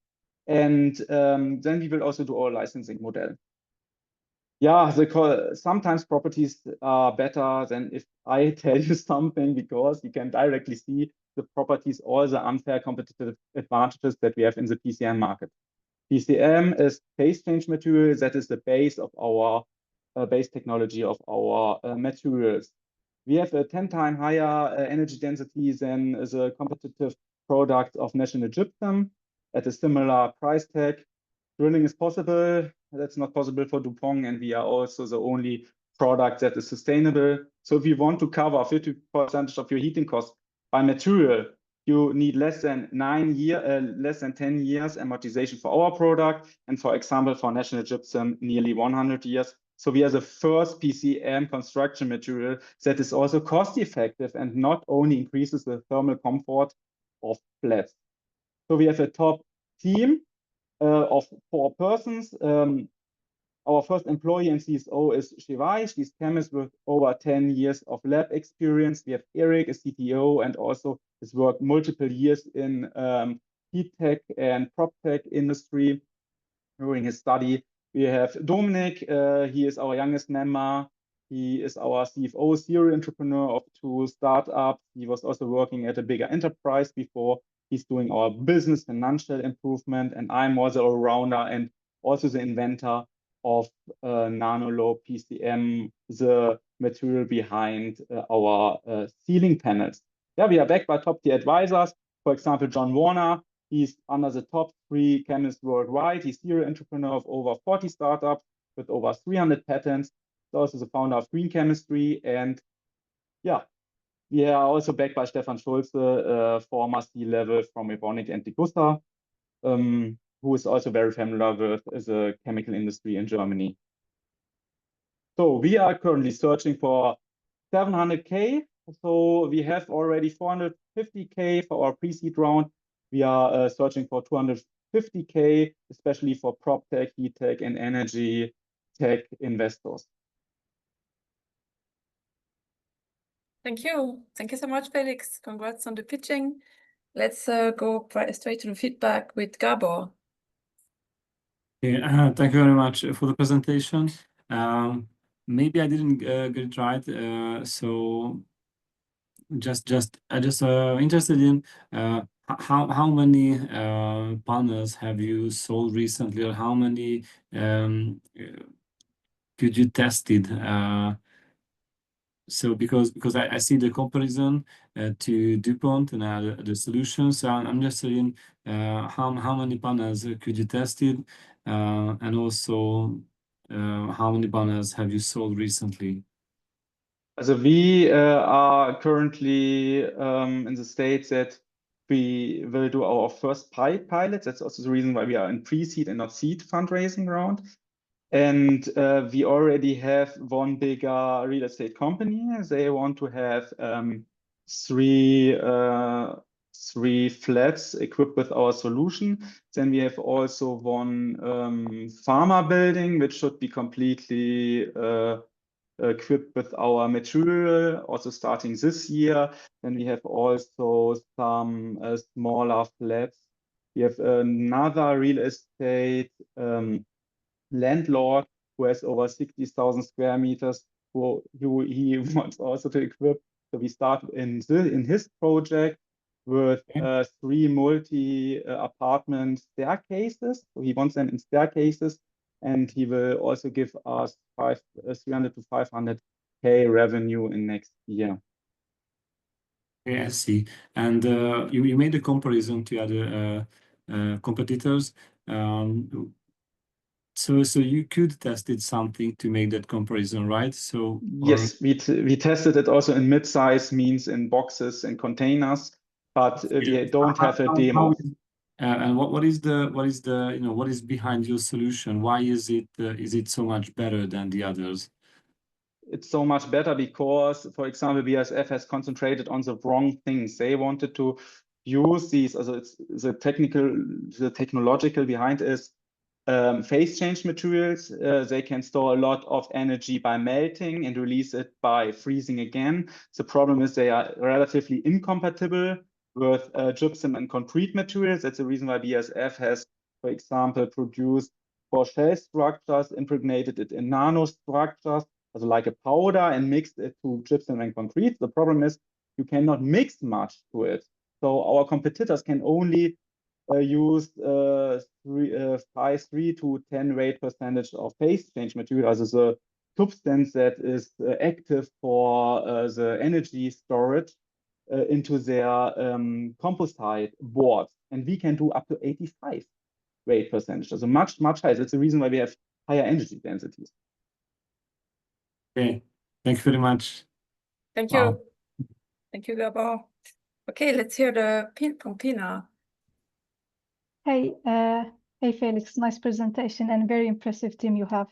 And then we will also do our licensing model. Yeah, sometimes properties are better than if I tell you something, because you can directly see the properties, all the unfair competitive advantages that we have in the PCM market. PCM is phase change material. That is the base of our base technology of our materials. We have a 10 times higher energy density than the competitive product of National Gypsum at a similar price tag. Drilling is possible. That's not possible for DuPont, and we are also the only product that is sustainable. So if you want to cover 50% of your heating costs by material, you need less than 10 years amortization for our product, and for example, for National Gypsum, nearly 100 years. So we are the first PCM construction material that is also cost effective and not only increases the thermal comfort of flats. So we have a top team of 4 persons. Our first employee and CSO is Shivai. She's chemist with over 10 years of lab experience. We have Eric, a CTO, and also has worked multiple years in heat tech and prop tech industry during his study. We have Dominic. He is our youngest member. He is our CFO, serial entrepreneur of 2 startups. He was also working at a bigger enterprise before. He's doing our business financial improvement, and I'm also a all-rounder and also the inventor of Nanolope PCM, the material behind our ceiling panels. Yeah, we are backed by top-tier advisors. For example, John Warner. He's under the top 3 chemists worldwide. He's serial entrepreneur of over 40 startups with over 300 patents. He's also the founder of Green Chemistry. And yeah, we are also backed by Stefan Schulze, former C-level from Evonik and Degussa, who is also very familiar with the chemical industry in Germany. So we are currently searching for 700K. So we have already 450K for our pre-seed round. We are searching for 250K, especially for prop tech, heat tech, and energy tech investors. Thank you. Thank you so much, Felix. Congrats on the pitching. Let's go straight to the feedback with Gabor. Yeah, thank you very much for the presentation. Maybe I didn't get it right. So just interested in how many panels have you sold recently, or how many could you tested? So because I see the comparison to DuPont and the solutions, so I'm just saying how many panels could you tested, and also how many panels have you sold recently? So we are currently in the state that we will do our first pilots. That's also the reason why we are in pre-seed and not seed fundraising round. And we already have one bigger real estate company. They want to have three flats equipped with our solution. Then we have also one pharma building, which should be completely equipped with our material, also starting this year. Then we have also some smaller flats. We have another real estate landlord who has over 60,000 square meters, who he wants also to equip. So we start in his project with 3 multi-apartment staircases. So he wants them in staircases, and he will also give us 300 to 500K revenue in next year. Yeah, I see. And you made a comparison to other competitors. So you could tested something to make that comparison, right? So yes, we tested it also in mid-size, means in boxes and containers, but we don't have a demo. And what is what is behind your solution? Why is it so much better than the others? It's so much better because, for example, BASF has concentrated on the wrong things. They wanted to use these, also it's the technological behind is phase change materials. They can store a lot of energy by melting and release it by freezing again. The problem is they are relatively incompatible with gypsum and concrete materials. That's the reason why BASF has, for example, produced for shell structures, impregnated it in nanostructures, also like a powder, and mixed it to gypsum and concrete. The problem is you cannot mix much to it. So our competitors can only use 3 to 10 weight percentage of phase change material, as a substance that is active for the energy storage into their composite boards. And we can do up to 85 weight percentage, so much higher. That's the reason why we have higher energy densities. Okay, thank you very much. Thank you. Thank you, Gabor. Okay, let's hear the pin from Pina. Hey, Felix, nice presentation and very impressive team you have.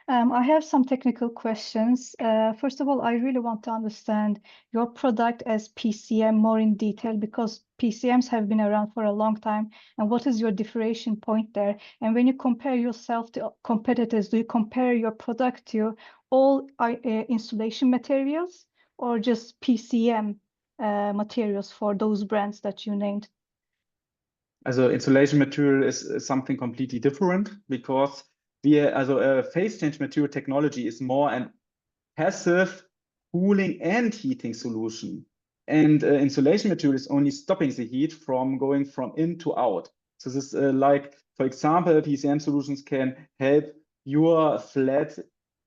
I have some technical questions. First of all, I really want to understand your product as PCM more in detail, because PCMs have been around for a long time. And what is your differentiation point there? And when you compare yourself to competitors, do you compare your product to all insulation materials or just PCM materials for those brands that you named? Also insulation material is something completely different, because phase change material technology is more an passive cooling and heating solution. And insulation material is only stopping the heat from going from in to out. So this like, for example, PCM solutions can help your flat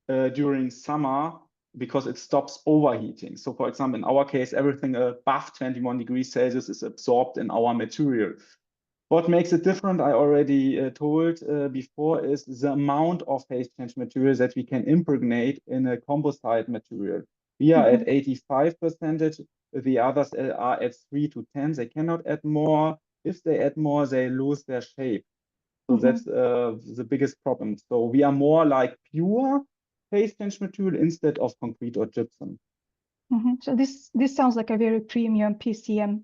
during summer because it stops overheating. So for example, in our case, everything above 21 degrees Celsius is absorbed in our material. What makes it different, I already told before, is the amount of phase change material that we can impregnate in a composite material. We are at 85%. The others are at 3 to 10. They cannot add more. If they add more, they lose their shape. So that's the biggest problem. So we are more like pure phase change material instead of concrete or gypsum. So this sounds like a very premium PCM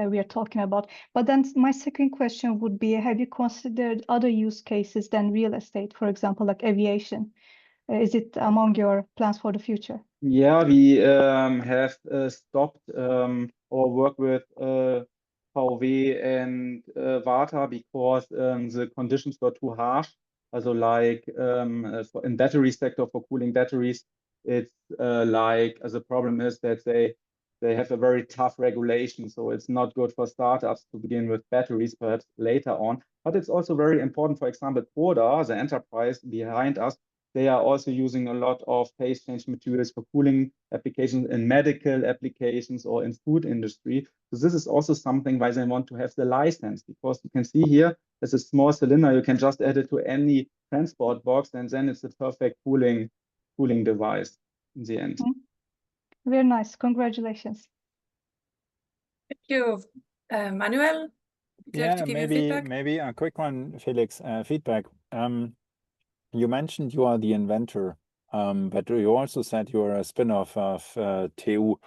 we are talking about. But then my second question would be, have you considered other use cases than real estate, for example, like aviation? Is it among your plans for the future? Yeah, we have stopped our work with VW and Varta because the conditions were too harsh. Also like in battery sector for cooling batteries, it's the problem is that they have a very tough regulation. So it's not good for startups to begin with batteries, perhaps later on. But it's also very important, for example, Koda, the enterprise behind us, they are also using a lot of phase change materials for cooling applications in medical applications or in food industry. So this is also something why they want to have the license, because you can see here, there's a small cylinder, you can just add it to any transport box, and then it's a perfect cooling device in the end. Very nice. Congratulations. Thank you. Manuel, would you like to give your feedback? maybe a quick one, Felix. Feedback. You mentioned you are the inventor, but you also said you are a spin-off of TU.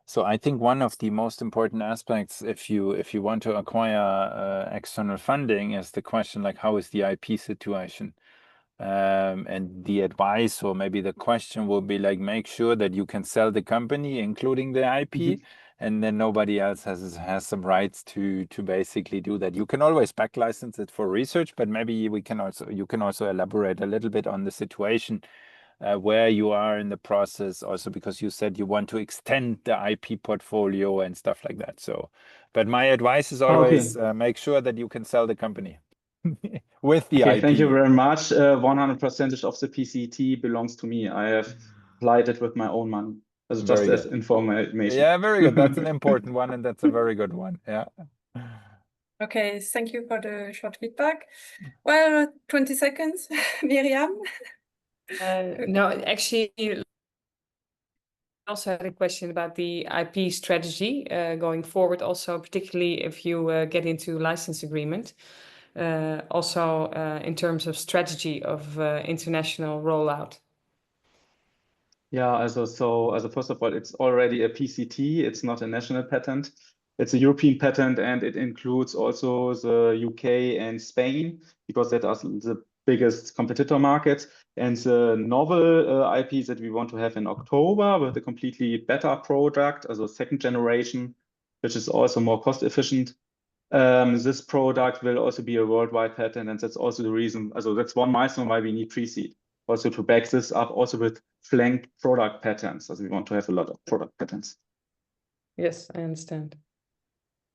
So I think one of the most important aspects, if you want to acquire external funding, is the question like, how is the IP situation? And the advice, or maybe the question will be like, make sure that you can sell the company, including the IP, and then nobody else has some rights to basically do that. You can always back license it for research, but maybe you can also elaborate a little bit on the situation where you are in the process, also because you said you want to extend the IP portfolio and stuff like that. So, but my advice is always make sure that you can sell the company with the IP. Thank you very much. 100% of the PCT belongs to me. I have applied it with my own money. As just as information. Yeah, very good. That's an important one, and that's a very good one. Yeah. Okay, thank you for the short feedback. Well, 20 seconds, Miriam. No, actually, I also had a question about the IP strategy going forward, also particularly if you get into license agreement. Also in terms of strategy of international rollout. Yeah, so first of all, it's already a PCT. It's not a national patent. It's a European patent, and it includes also the UK and Spain, because that are the biggest competitor markets. And the novel IP that we want to have in October with a completely better product, as a second generation, which is also more cost efficient. This product will also be a worldwide patent, and that's also the reason. Also, that's one milestone why we need pre-seed. Also to back this up, also with flank product patents, as we want to have a lot of product patents. Yes, I understand.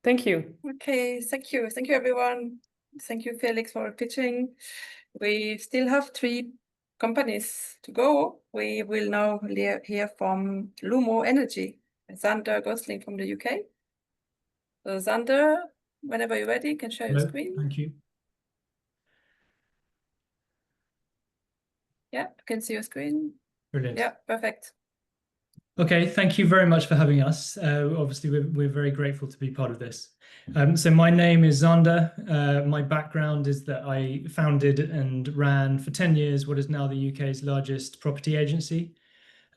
Thank you. Okay, thank you. Thank you, everyone. Thank you, Felix, for pitching. We still have 3 companies to go. We will now hear from Lumo Energy, Zander, Gosling from the UK. So Zander, whenever you're ready, you can share your screen. Thank you. Yeah, I can see your screen. Brilliant. Yeah, perfect. Okay, thank you very much for having us. Obviously, we're very grateful to be part of this. So my name is Zander. My background is that I founded and ran for 10 years what is now the UK's largest property agency,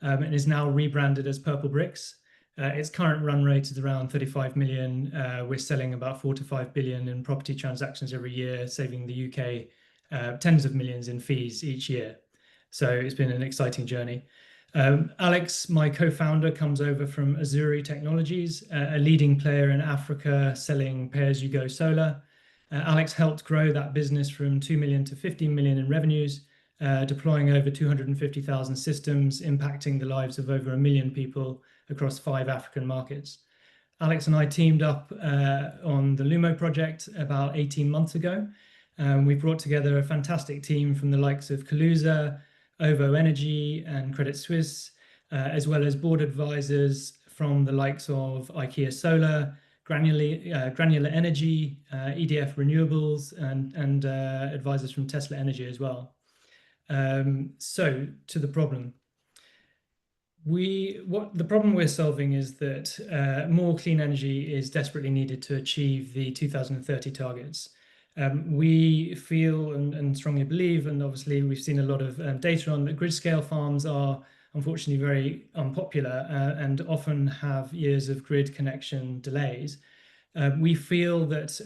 and is now rebranded as Purple Bricks. Its current run rate is around 35 million. We're selling about 4 to 5 billion in property transactions every year, saving the UK tens of millions in fees each year. So it's been an exciting journey. Alex, my co-founder, comes over from Azuri Technologies, a leading player in Africa selling pay-as-you-go solar. Alex helped grow that business from 2 million to 15 million in revenues, deploying over 250,000 systems, impacting the lives of over 1 million people across 5 African markets. Alex and I teamed up on the Lumo project about 18 months ago. We brought together a fantastic team from the likes of Kaluza, OVO Energy and Credit Suisse, as well as board advisors from the likes of IKEA Solar, Granular Energy, EDF Renewables, and advisors from Tesla Energy as well. So to the problem. The problem we're solving is that more clean energy is desperately needed to achieve the 2030 targets. We feel and strongly believe, and obviously we've seen a lot of data on that, grid scale farms are unfortunately very unpopular and often have years of grid connection delays. We feel that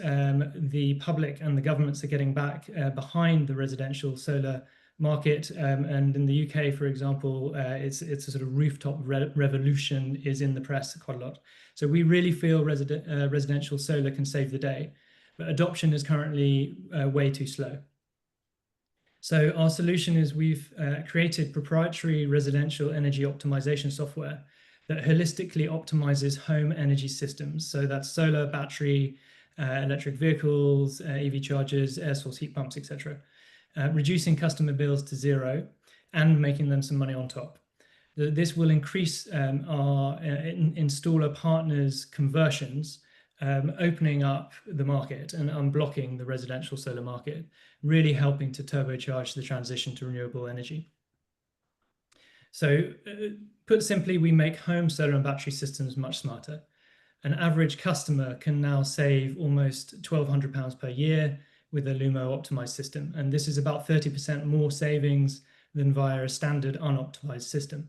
the public and the governments are getting back behind the residential solar market, and in the UK, for example, it's a sort of rooftop revolution is in the press quite a lot. So we really feel residential solar can save the day. But adoption is currently way too slow. So our solution is we've created proprietary residential energy optimization software that holistically optimizes home energy systems. So that's solar, battery, electric vehicles, EV chargers, air source heat pumps, etc. Reducing customer bills to 0 and making them some money on top. This will increase our installer partners' conversions, opening up the market and unblocking the residential solar market, really helping to turbocharge the transition to renewable energy. So put simply, we make home solar and battery systems much smarter. An average customer can now save almost £1,200 per year with a Lumo optimized system. And this is about 30% more savings than via a standard unoptimized system.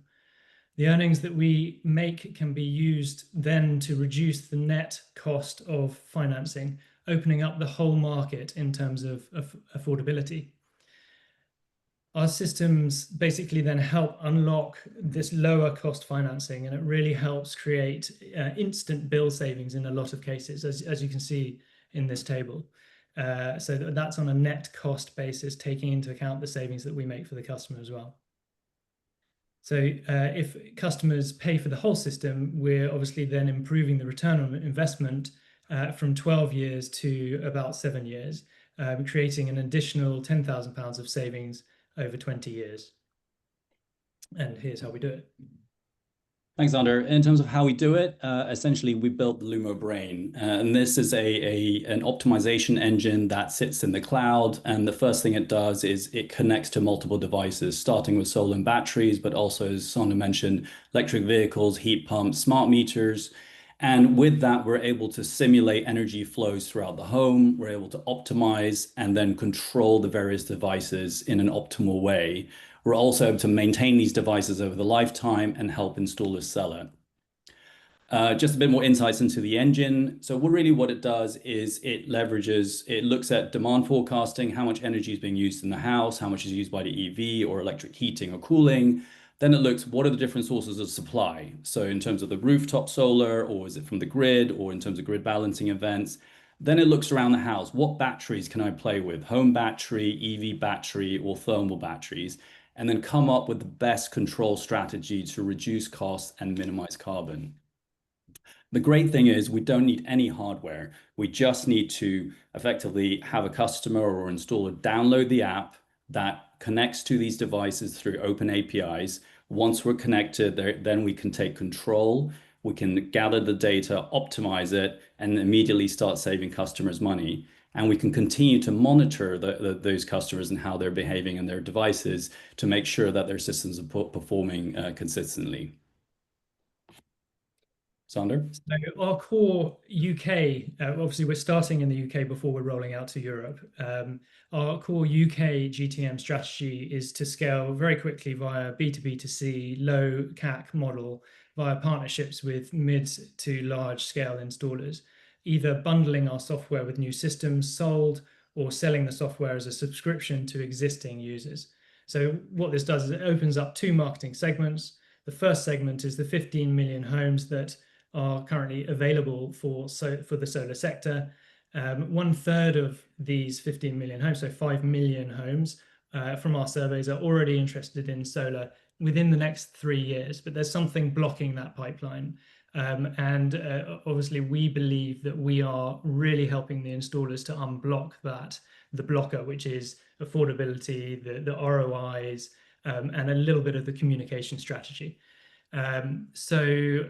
The earnings that we make can be used then to reduce the net cost of financing, opening up the whole market in terms of affordability. Our systems basically then help unlock this lower cost financing, and it really helps create instant bill savings in a lot of cases, as you can see in this table. So that's on a net cost basis, taking into account the savings that we make for the customer as well. So if customers pay for the whole system, we're obviously then improving the return on investment from 12 years to about 7 years, creating an additional £10,000 of savings over 20 years. And here's how we do it. Thanks, Zander. In terms of how we do it, essentially we built the Lumo Brain, and this is an optimization engine that sits in the cloud. And the first thing it does is it connects to multiple devices, starting with solar and batteries, but also, as Zander mentioned, electric vehicles, heat pumps, smart meters. And with that, we're able to simulate energy flows throughout the home. We're able to optimize and then control the various devices in an optimal way. We're also able to maintain these devices over the lifetime and help installers sell it. Just a bit more insights into the engine. So what it does is it looks at demand forecasting, how much energy is being used in the house, how much is used by the EV or electric heating or cooling. Then it looks, what are the different sources of supply? So in terms of the rooftop solar, or is it from the grid, or in terms of grid balancing events? Then it looks around the house. What batteries can I play with? Home battery, EV battery, or thermal batteries? And then come up with the best control strategy to reduce costs and minimize carbon. The great thing is we don't need any hardware. We just need to effectively have a customer or installer download the app that connects to these devices through open APIs. Once we're connected, then we can take control. We can gather the data, optimize it, and immediately start saving customers money. And we can continue to monitor those customers and how they're behaving in their devices to make sure that their systems are performing consistently. Zander? So our core UK, obviously we're starting in the UK before we're rolling out to Europe. Our core UK GTM strategy is to scale very quickly via B2B2C, low CAC model, via partnerships with mid to large scale installers, either bundling our software with new systems sold or selling the software as a subscription to existing users. So what this does is it opens up two marketing segments. The first segment is the 15 million homes that are currently available for the solar sector. 1/3 of these 15 million homes, so 5 million homes from our surveys, are already interested in solar within the next 3 years, but there's something blocking that pipeline. Obviously we believe that we are really helping the installers to unblock the blocker, which is affordability, the ROIs, and a little bit of the communication strategy. So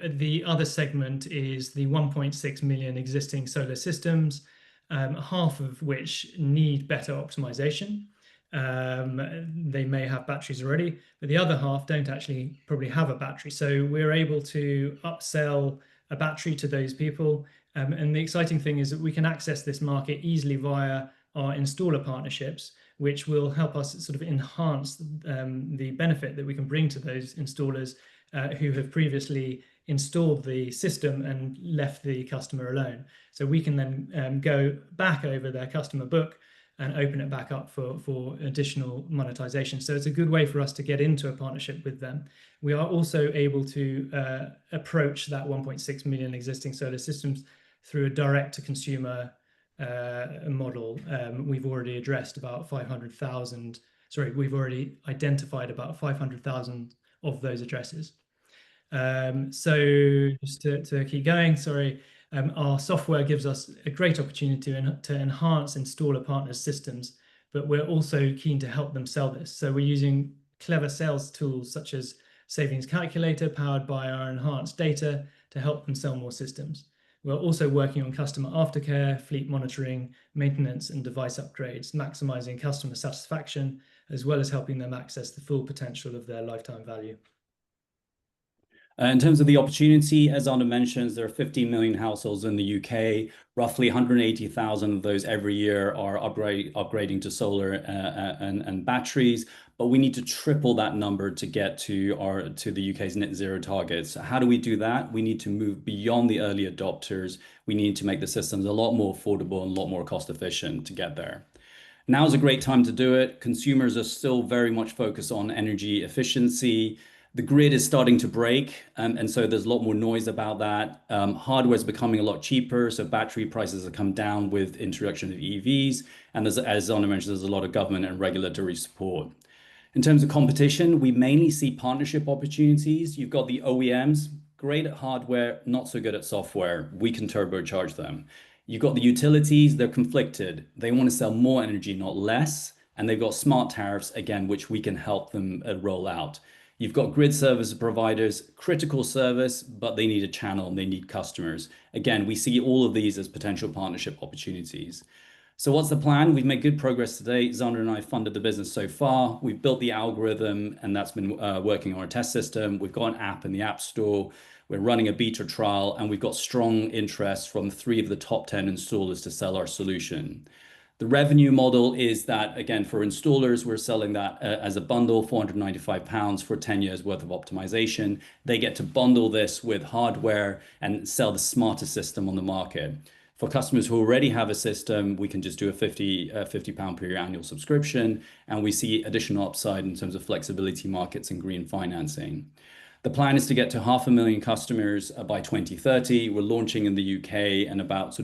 the other segment is the 1.6 million existing solar systems, half of which need better optimization. They may have batteries already, but the other half don't actually probably have a battery. So we're able to upsell a battery to those people. And the exciting thing is that we can access this market easily via our installer partnerships, which will help us sort of enhance the benefit that we can bring to those installers who have previously installed the system and left the customer alone. So we can then go back over their customer book and open it back up for additional monetization. So it's a good way for us to get into a partnership with them. We are also able to approach that 1.6 million existing solar systems through a direct-to-consumer model. We've already addressed about 500,000, sorry, we've already identified about 500,000 of those addresses. So just to keep going, sorry, our software gives us a great opportunity to enhance installer partners' systems, but we're also keen to help them sell this. So we're using clever sales tools such as savings calculator powered by our enhanced data to help them sell more systems. We're also working on customer aftercare, fleet monitoring, maintenance, and device upgrades, maximizing customer satisfaction, as well as helping them access the full potential of their lifetime value. In terms of the opportunity, as Zander mentions, there are 15 million households in the UK. Roughly 180,000 of those every year are upgrading to solar and batteries. But we need to triple that number to get to the UK's net zero targets. How do we do that? We need to move beyond the early adopters. We need to make the systems a lot more affordable and a lot more cost efficient to get there. Now is a great time to do it. Consumers are still very much focused on energy efficiency. The grid is starting to break, and so there's a lot more noise about that. Hardware is becoming a lot cheaper, so battery prices have come down with introduction of EVs. And as Zander mentioned, there's a lot of government and regulatory support. In terms of competition, we mainly see partnership opportunities. You've got the OEMs, great at hardware, not so good at software. We can turbocharge them. You've got the utilities, they're conflicted. They want to sell more energy, not less. And they've got smart tariffs, again, which we can help them roll out. You've got grid service providers, critical service, but they need a channel and they need customers. Again, we see all of these as potential partnership opportunities. So what's the plan? We've made good progress today. Zander and I funded the business so far. We've built the algorithm, and that's been working on our test system. We've got an app in the App Store. We're running a beta trial, and we've got strong interest from 3 of the top 10 installers to sell our solution. The revenue model is that, again, for installers, we're selling that as a bundle, £495 for 10 years worth of optimization. They get to bundle this with hardware and sell the smartest system on the market. For customers who already have a system, we can just do a £50 per year annual subscription, and we see additional upside in terms of flexibility markets and green financing. The plan is to get to 500,000 customers by 2030. We're launching in the UK, and about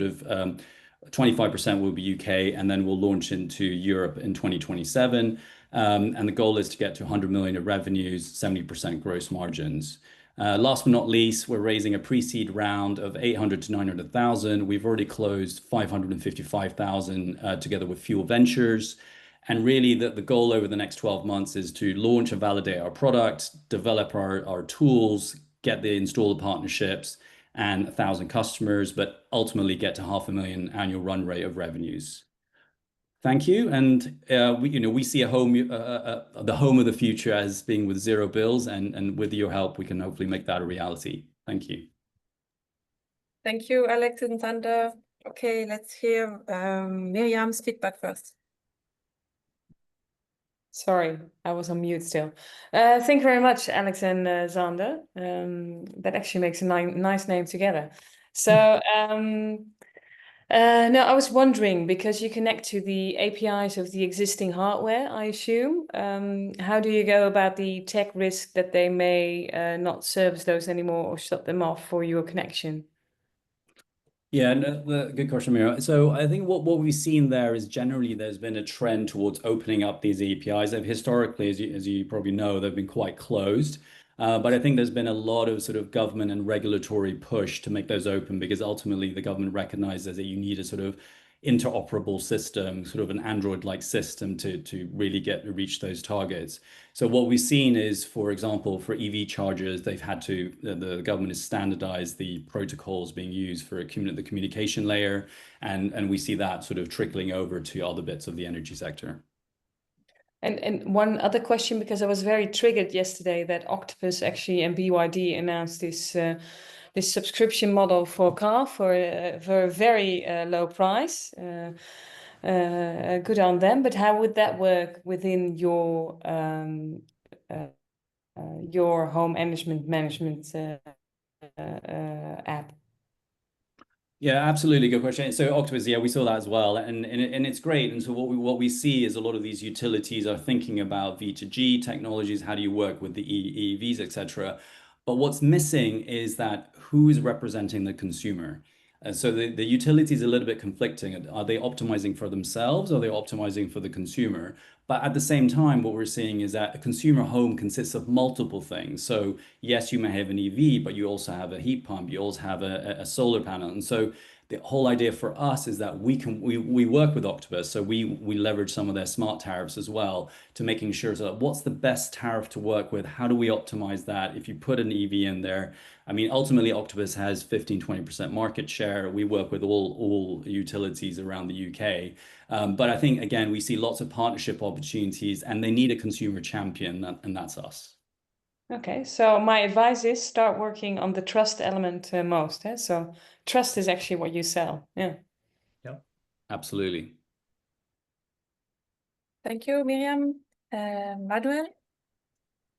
25% will be UK, and then we'll launch into Europe in 2027. And the goal is to get to 100 million of revenues, 70% gross margins. Last but not least, we're raising a pre-seed round of 800 to 900,000. We've already closed 555,000 together with Fuel Ventures. And really the goal over the next 12 months is to launch and validate our product, develop our tools, get the installer partnerships and 1,000 customers, but ultimately get to 500,000 annual run rate of revenues. Thank you. And we see the home of the future as being with zero bills, and with your help, we can hopefully make that a reality. Thank you. Thank you, Alex and Zander. Okay, let's hear Miriam's feedback first. Sorry, I was on mute still. Thank you very much, Alex and Zander. That actually makes a nice name together. So, no, I was wondering, because you connect to the APIs of the existing hardware, I assume. How do you go about the tech risk that they may not service those anymore or shut them off for your connection? Yeah, no, good question, Mira. So I think what we've seen there is generally there's been a trend towards opening up these APIs. And historically, as you probably know, they've been quite closed. But I think there's been a lot of sort of government and regulatory push to make those open, because ultimately the government recognizes that you need a sort of interoperable system, sort of an Android-like system to really reach those targets. So what we've seen is, for example, for EV chargers, they've had to, the government has standardized the protocols being used for the communication layer, and we see that sort of trickling over to other bits of the energy sector. And one other question, because I was very triggered yesterday that Octopus actually and BYD announced this subscription model for a car for a very low price. Good on them. But how would that work within your home management app? Yeah, absolutely. Good question. So Octopus, yeah, we saw that as well, and it's great. And so what we see is a lot of these utilities are thinking about V2G technologies. How do you work with the EVs, etc. But what's missing is that who is representing the consumer. So the utility is a little bit conflicting. Are they optimizing for themselves, or are they optimizing for the consumer? But at the same time, what we're seeing is that a consumer home consists of multiple things. So yes, you may have an EV, but you also have a heat pump, you also have a solar panel. And so the whole idea for us is that we work with Octopus, so we leverage some of their smart tariffs as well to making sure that what's the best tariff to work with? How do we optimize that? If you put an EV in there, I mean, ultimately Octopus has 15-20% market share. We work with all utilities around the UK. But I think, again, we see lots of partnership opportunities, and they need a consumer champion, and that's us. Okay, so my advice is start working on the trust element most. So trust is actually what you sell. Yeah. Yep. Absolutely. Thank you, Miriam. Manuel,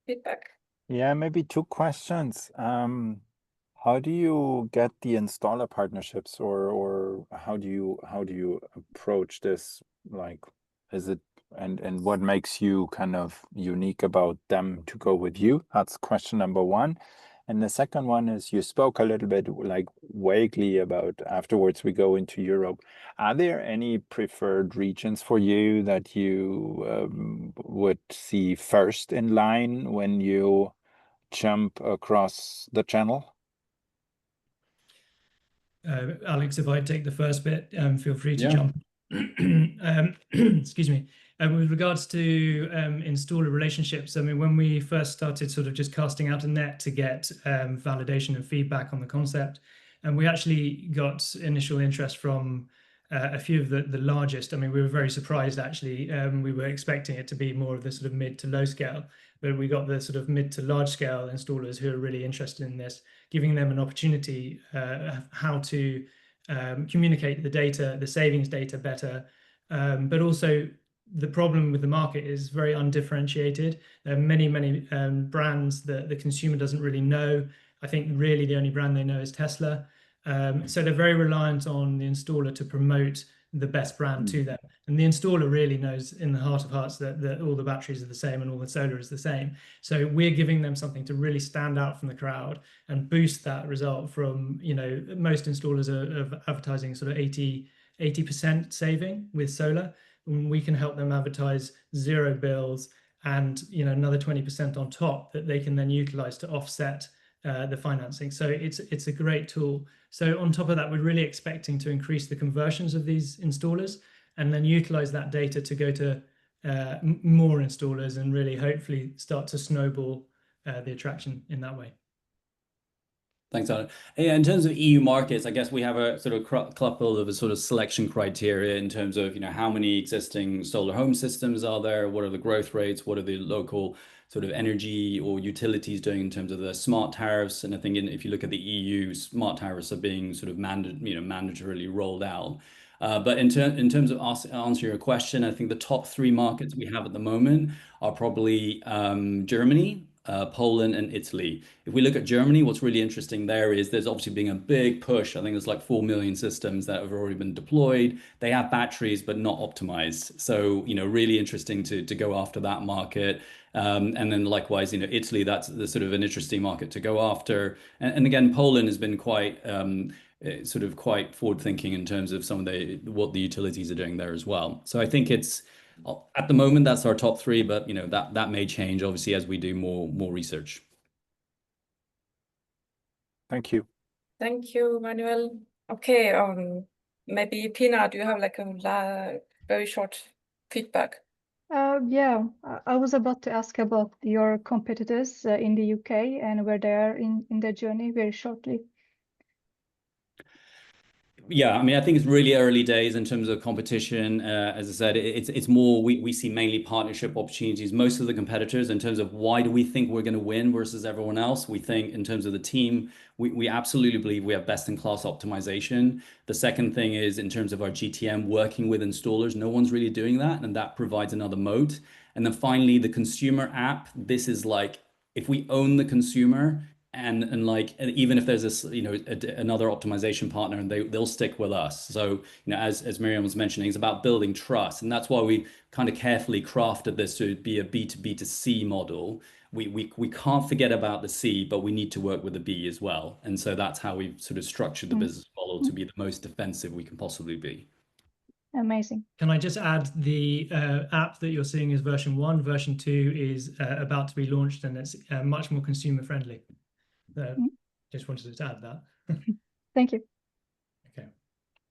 feedback? Yeah, maybe two questions. How do you get the installer partnerships, or how do you approach this? Like, is it and what makes you kind of unique about them to go with you? That's question number one. And the second one is, you spoke a little bit like vaguely about afterwards we go into Europe. Are there any preferred regions for you that you would see first in line when you jump across the channel? Alex, if I take the first bit, feel free to Yeah. jump. Excuse me. With regards to installer relationships, I mean, when we first started sort of just casting out a net to get validation and feedback on the concept, and we actually got initial interest from a few of the largest. I mean, we were very surprised, actually. We were expecting it to be more of the sort of mid to low scale, but we got the sort of mid to large scale installers who are really interested in this, giving them an opportunity how to communicate the data, the savings data better. But also the problem with the market is very undifferentiated. There are many brands that the consumer doesn't really know. I think really the only brand they know is Tesla. So they're very reliant on the installer to promote the best brand to them. And the installer really knows in the heart of hearts that all the batteries are the same and all the solar is the same. So we're giving them something to really stand out from the crowd and boost that result from, you know, most installers are advertising sort of 80% saving with solar. And we can help them advertise 0 bills and, you know, another 20% on top that they can then utilize to offset the financing. So it's a great tool. So on top of that, we're really expecting to increase the conversions of these installers and then utilize that data to go to more installers and really hopefully start to snowball the attraction in that way. Thanks, Alan. Yeah, in terms of EU markets, I guess we have a sort of couple of a sort of selection criteria in terms of, you know, how many existing solar home systems are there, what are the growth rates, what are the local sort of energy or utilities doing in terms of the smart tariffs. And I think if you look at the EU, smart tariffs are being sort of mandatorily rolled out. But in terms of answering your question, I think the top 3 markets we have at the moment are probably Germany, Poland and Italy. If we look at Germany, what's really interesting there is there's obviously been a big push. I think there's like 4 million systems that have already been deployed. They have batteries, but not optimized. So, you know, really interesting to go after that market. And then likewise, you know, Italy, that's the sort of an interesting market to go after. And again, Poland has been quite sort of quite forward thinking in terms of some of what the utilities are doing there as well. So I think it's, at the moment, that's our top 3, but you know that may change obviously as we do more research. Thank you. Thank you, Manuel. Okay, maybe Pina, do you have like a very short feedback? Yeah, I was about to ask about your competitors in the UK and where they are in their journey very shortly. Yeah, I mean, I think it's really early days in terms of competition. As I said, it's more, we see mainly partnership opportunities. Most of the competitors, in terms of why do we think we're going to win versus everyone else, we think in terms of the team, we absolutely believe we have best-in-class optimization. The second thing is in terms of our GTM working with installers, no one's really doing that, and that provides another moat. And then finally, the consumer app, this is like, if we own the consumer, and like, even if there's this, you know, another optimization partner, and they'll stick with us. So, you know, as Miriam was mentioning, it's about building trust, and that's why we kind of carefully crafted this to be a B2B2C model. We can't forget about the C, but we need to work with the B as well. And so that's how we've sort of structured the business model to be the most defensive we can possibly be. Amazing. Can I just add the app that you're seeing is version 1, version 2 is about to be launched, and it's much more consumer friendly. Just wanted to add that. Thank you. Okay.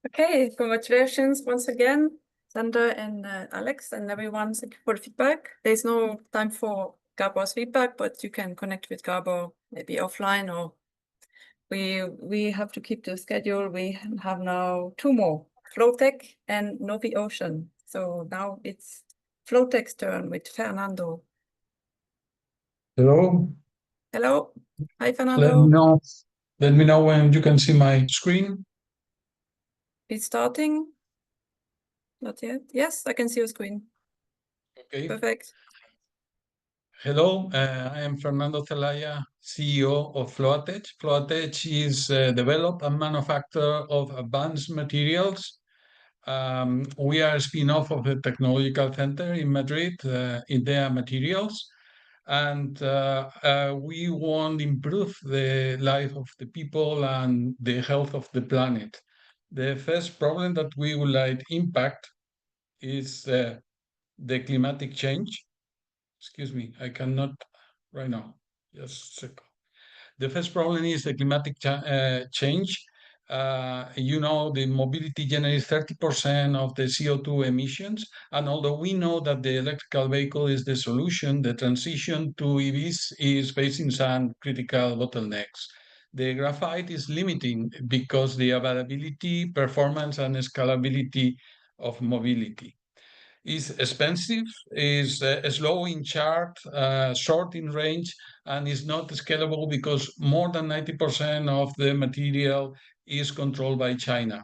Okay, congratulations once again, Zander and Alex and everyone. Thank you for the feedback. There's no time for Gabor's feedback, but you can connect with Gabor maybe offline, or we have to keep the schedule. We have now 2 more, Floatech and NoviOcean. So now it's Floatech's turn with Fernando. Hello. Hello. Hi, Let me Fernando. know. Let me know when you can see my screen. It's starting. Not yet. Yes, I can see your screen. Okay. Perfect. Hello, I am Fernando Celaya, CEO of Floatech. Floatech is develop and manufacturer of advanced materials. We are a spin-off of the Technological Center in Madrid, IDEA Materials, and we want to improve the life of the people and the health of the planet. The first problem that we would like to impact is the climatic change. Excuse me, I cannot right now. Just a second. The first problem is the climatic change. You know, the mobility generates 30% of the CO2 emissions. And although we know that the electrical vehicle is the solution, the transition to EVs is facing some critical bottlenecks. The graphite is limiting because the availability, performance, and scalability of mobility is expensive, is slow in charge, short in range, and is not scalable because more than 90% of the material is controlled by China.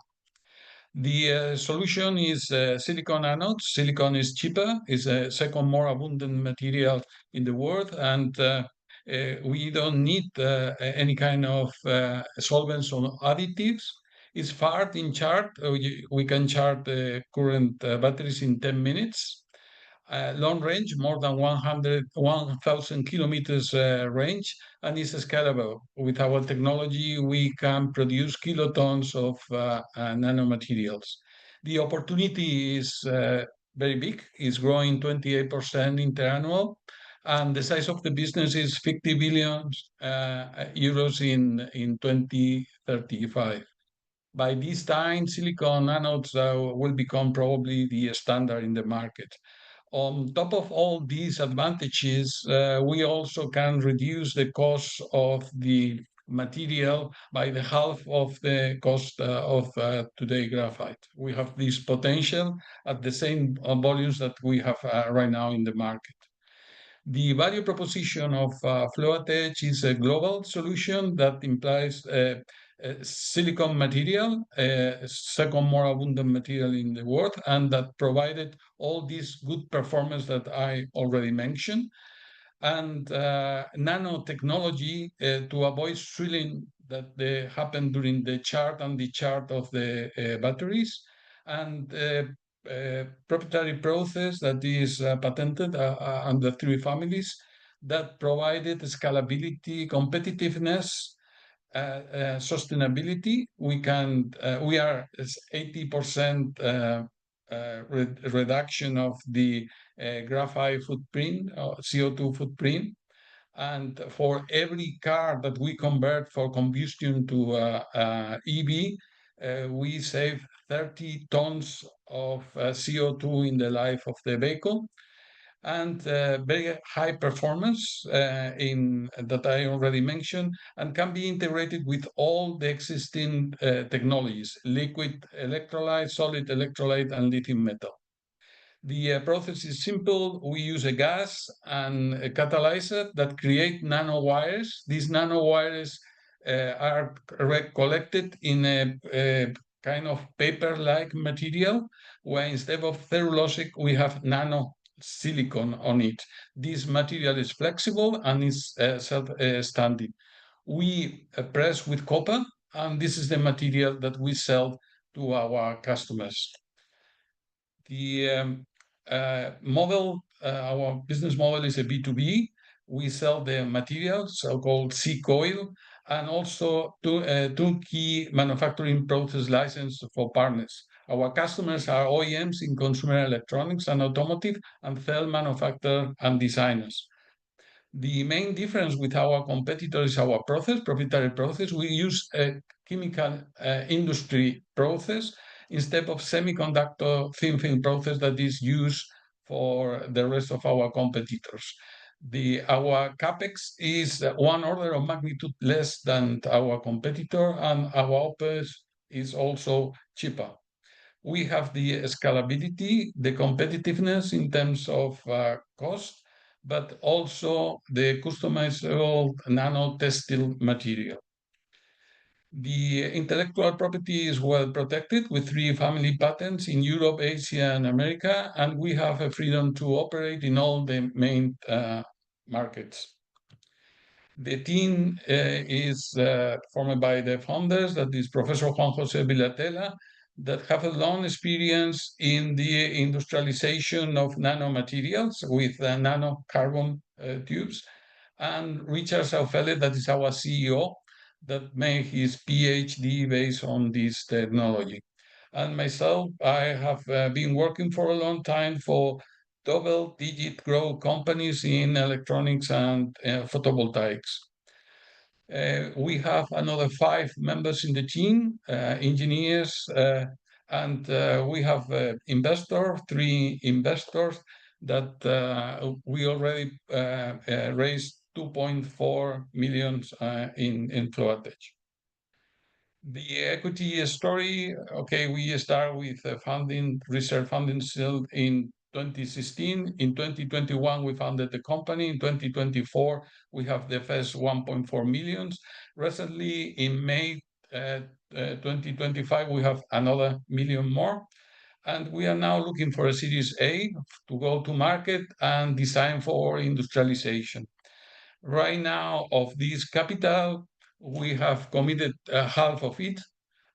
The solution is silicon anodes. Silicon is cheaper, is a second more abundant material in the world, and we don't need any kind of solvents or additives. It's fast in charge. We can charge the current batteries in 10 minutes. Long range, more than 1,000 kilometers range, and is scalable. With our technology, we can produce kilotons of nanomaterials. The opportunity is very big. It's growing 28% interannual, and the size of the business is 50 billion euros in 2035. By this time, silicon anodes will become probably the standard in the market. On top of all these advantages, we also can reduce the cost of the material by the half of the cost of today graphite. We have this potential at the same volumes that we have right now in the market. The value proposition of Floatech is a global solution that implies silicon material, second more abundant material in the world, and that provided all this good performance that I already mentioned. And nanotechnology to avoid swelling that happen during the charge and discharge of the batteries, and proprietary process that is patented under 3 families that provided scalability, competitiveness, sustainability. We are 80% reduction of the graphite footprint, CO2 footprint. And for every car that we convert for combustion to EV, we save 30 tons of CO2 in the life of the vehicle, and very high performance that I already mentioned, and can be integrated with all the existing technologies: liquid electrolyte, solid electrolyte, and lithium metal. The process is simple. We use a gas and a catalyzer that create nanowires. These nanowires are collected in a kind of paper-like material, where instead of cellulosic, we have nano silicon on it. This material is flexible and is self-standing. We press with copper, and this is the material that we sell to our customers. The our business model is a B2B. We sell the materials, so-called C-coil, and also two key manufacturing process licenses for partners. Our customers are OEMs in consumer electronics and automotive, and cell manufacturers and designers. The main difference with our competitors is our process, proprietary process. We use a chemical industry process instead of semiconductor thin film process that is used for the rest of our competitors. Our capex is 1 order of magnitude less than our competitor, and our OpEx is also cheaper. We have the scalability, the competitiveness in terms of cost, but also the customizable nano textile material. The intellectual property is well protected with 3 family patents in Europe, Asia, and America, and we have a freedom to operate in all the main markets. The team is formed by the founders, that is Professor Juan José Villatella, that have a long experience in the industrialization of nanomaterials with nano carbon tubes, and Richard Saufele, that is our CEO, that made his PhD based on this technology. And myself, I have been working for a long time for double-digit growth companies in electronics and photovoltaics. We have another 5 members in the team, engineers, and we have 3 investors that we already raised 2.4 million in Floatech. The equity story, okay, we start with research funding still in 2016. In 2021, we founded the company. In 2024, we have the first 1.4 million. Recently, in May 2025, we have another million more. And we are now looking for a Series A to go to market and design for industrialization. Right now, of this capital, we have committed half of it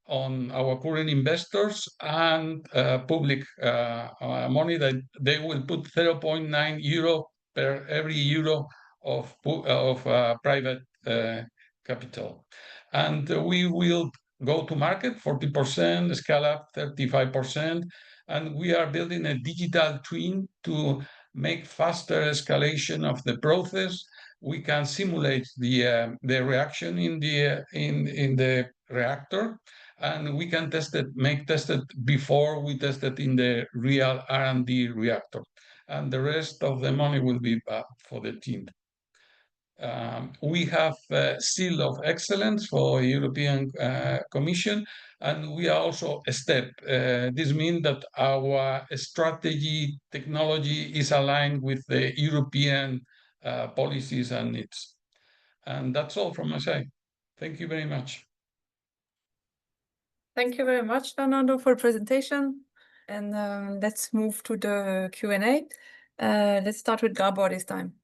on our current investors and public money that they will put 0.9 euro per every euro of private capital. And we will go to market 40%, scale up 35%, and we are building a digital twin to make faster escalation of the process. We can simulate the reaction in the reactor, and we can test it before we test it in the real R&D reactor. And the rest of the money will be for the team. We have a seal of excellence for European Commission, and we are also a step. This means that our strategy technology is aligned with the European policies and needs. And that's all from my side. Thank you very much. Thank you very much, Fernando, for the presentation. And let's move to the Q&A. Let's start with Gabor this time.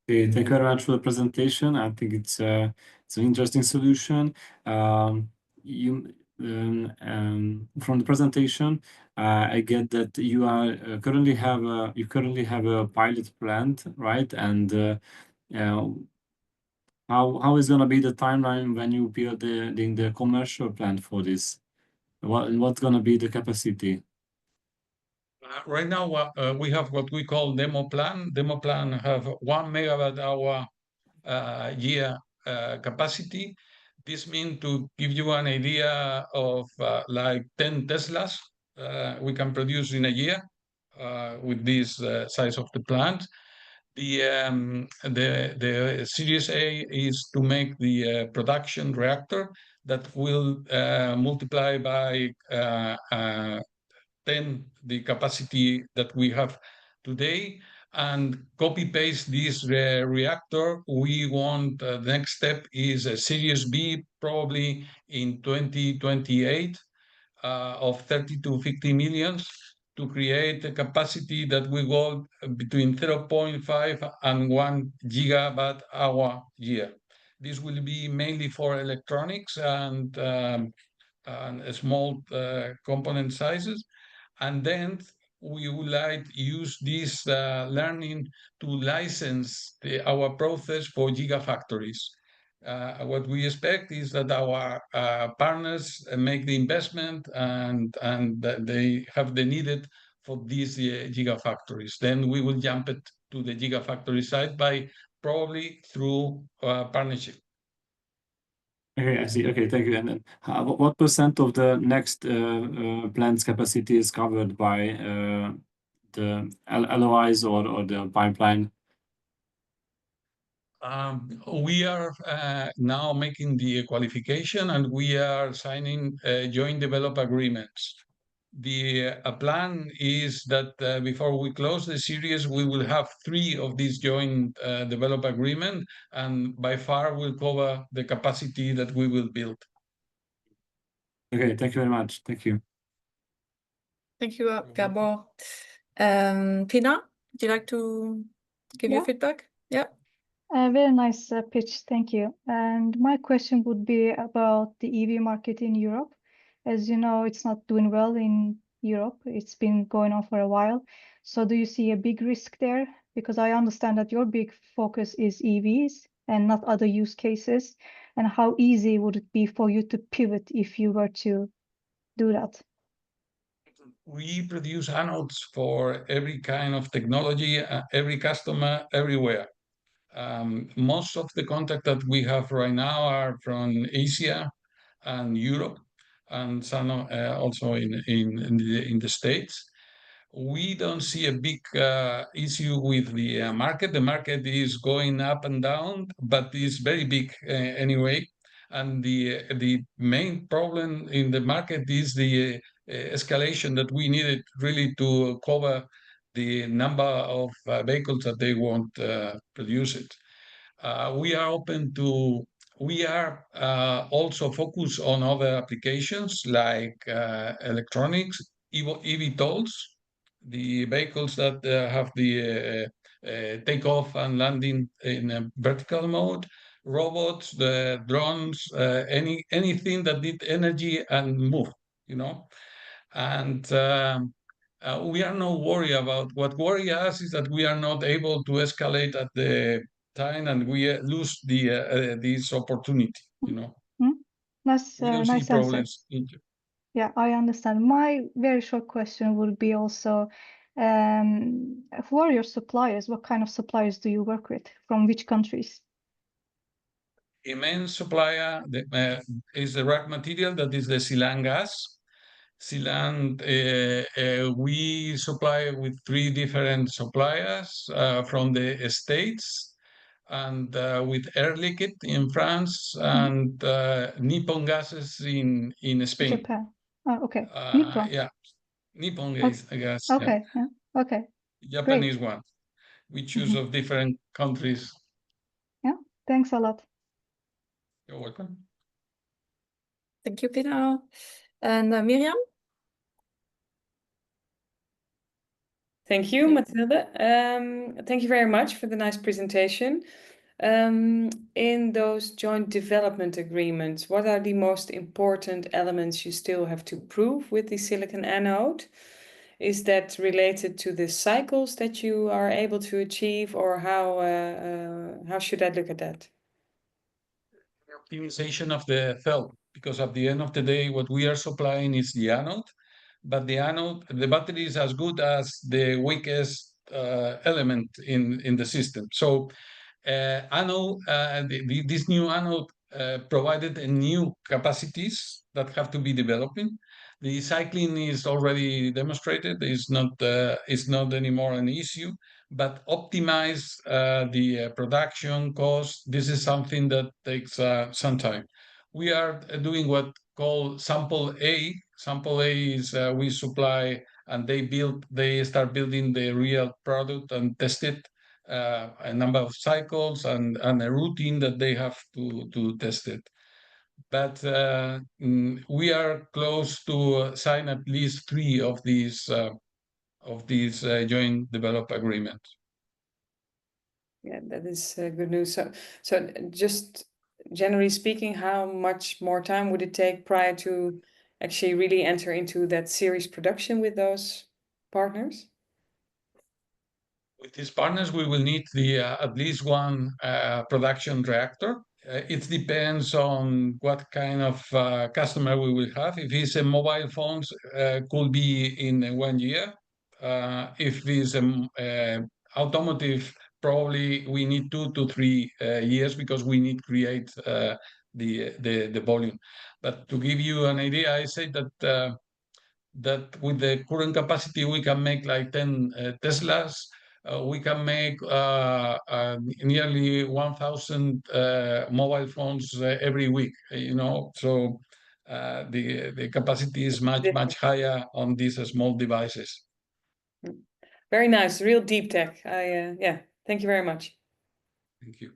Okay, thank you very much for the presentation. I think it's an interesting solution. From the presentation, I get that you are currently have a pilot plant, right? And how is going to be the timeline when you build the commercial plant for this? What's going to be the capacity? Right now, we have what we call demo plan. Demo plan have 1 megawatt-hour year capacity. This means, to give you an idea of like 10 Teslas we can produce in a year with this size of the plant. The Series A is to make the production reactor that will multiply by 10 the capacity that we have today, and copy paste this reactor. We want the next step is a Series B, probably in 2028, of 30 to 50 millions, to create a capacity that will go between 0.5 and 1 gigawatt hour year. This will be mainly for electronics and small component sizes. And then we would like to use this learning to license our process for gigafactories. What we expect is that our partners make the investment and that they have the needed for these gigafactories. Then we will jump it to the gigafactory side by probably through partnership. Okay, I see. Okay, thank you. And then what percent of the next plant's capacity is covered by the LOIs or the pipeline? We are now making the qualification, and we are signing joint develop agreements. The plan is that before we close the series, we will have 3 of these joint develop agreement, and by far will cover the capacity that we will build. Okay, thank you very much. Thank you. Thank you, Gabor. Pina, would you like to give your feedback? Yeah. Very nice pitch, thank you. And my question would be about the EV market in Europe. As you know, it's not doing well in Europe. It's been going on for a while. So do you see a big risk there? Because I understand that your big focus is EVs and not other use cases. And how easy would it be for you to pivot if you were to do that? We produce anodes for every kind of technology, every customer, everywhere. Most of the contact that we have right now are from Asia and Europe, and some also in the States. We don't see a big issue with the market. The market is going up and down, but it's very big anyway. And the main problem in the market is the escalation that we needed really to cover the number of vehicles that they want produce it. We are open to. We are also focused on other applications like electronics, eVTOLs, the vehicles that have the takeoff and landing in a vertical mode, robots, the drones, anything that need energy and move, you know. And we are not worried about. What worries us is that we are not able to escalate at the time, and we lose this opportunity, you know. That's We don't nice see problems. Yeah, I understand. My very short question would be also, who are your suppliers? What kind of suppliers do you work with? From which countries? The main supplier is the raw material, that is the Celand gas. Celand, we supply with 3 different suppliers from the States, and with Air Liquide in France, and Nippon Gases in Spain. Japan. Oh, okay. Nippon. Yeah, Nippon gas. Okay. Yeah. Okay. Japanese one. We choose of different countries. Yeah. Thanks a lot. You're welcome. Thank you, Pina. And Miriam? Thank you, Mathilde. Thank you very much for the nice presentation. In those joint development agreements, what are the most important elements you still have to prove with the silicon anode? Is that related to the cycles that you are able to achieve, or how should I look at that? Optimization of the cell, because at the end of the day, what we are supplying is the anode, but the battery is as good as the weakest element in the system. So anode, this new anode provided a new capacities that have to be developing. The cycling is already demonstrated. It's not anymore an issue, but optimize the production cost. This is something that takes some time. We are doing what called sample A. Sample A is we supply, and they start building the real product and test it a number of cycles and a routine that they have to test it. But we are close to sign at least 3 of these joint develop agreements. Yeah, that is good news. So just generally speaking, how much more time would it take prior to actually really enter into that series production with those partners? With these partners, we will need at least 1 production reactor. It depends on what kind of customer we will have. If it's a mobile phones, could be in 1 year. If it's automotive, probably we need 2 to 3 years, because we need to create the volume. But to give you an idea, I say that with the current capacity, we can make like 10 Teslas. We can make nearly 1,000 mobile phones every week, you know. So the capacity is much higher on these small devices. Very nice, real deep tech. Yeah, thank you very much. Thank you.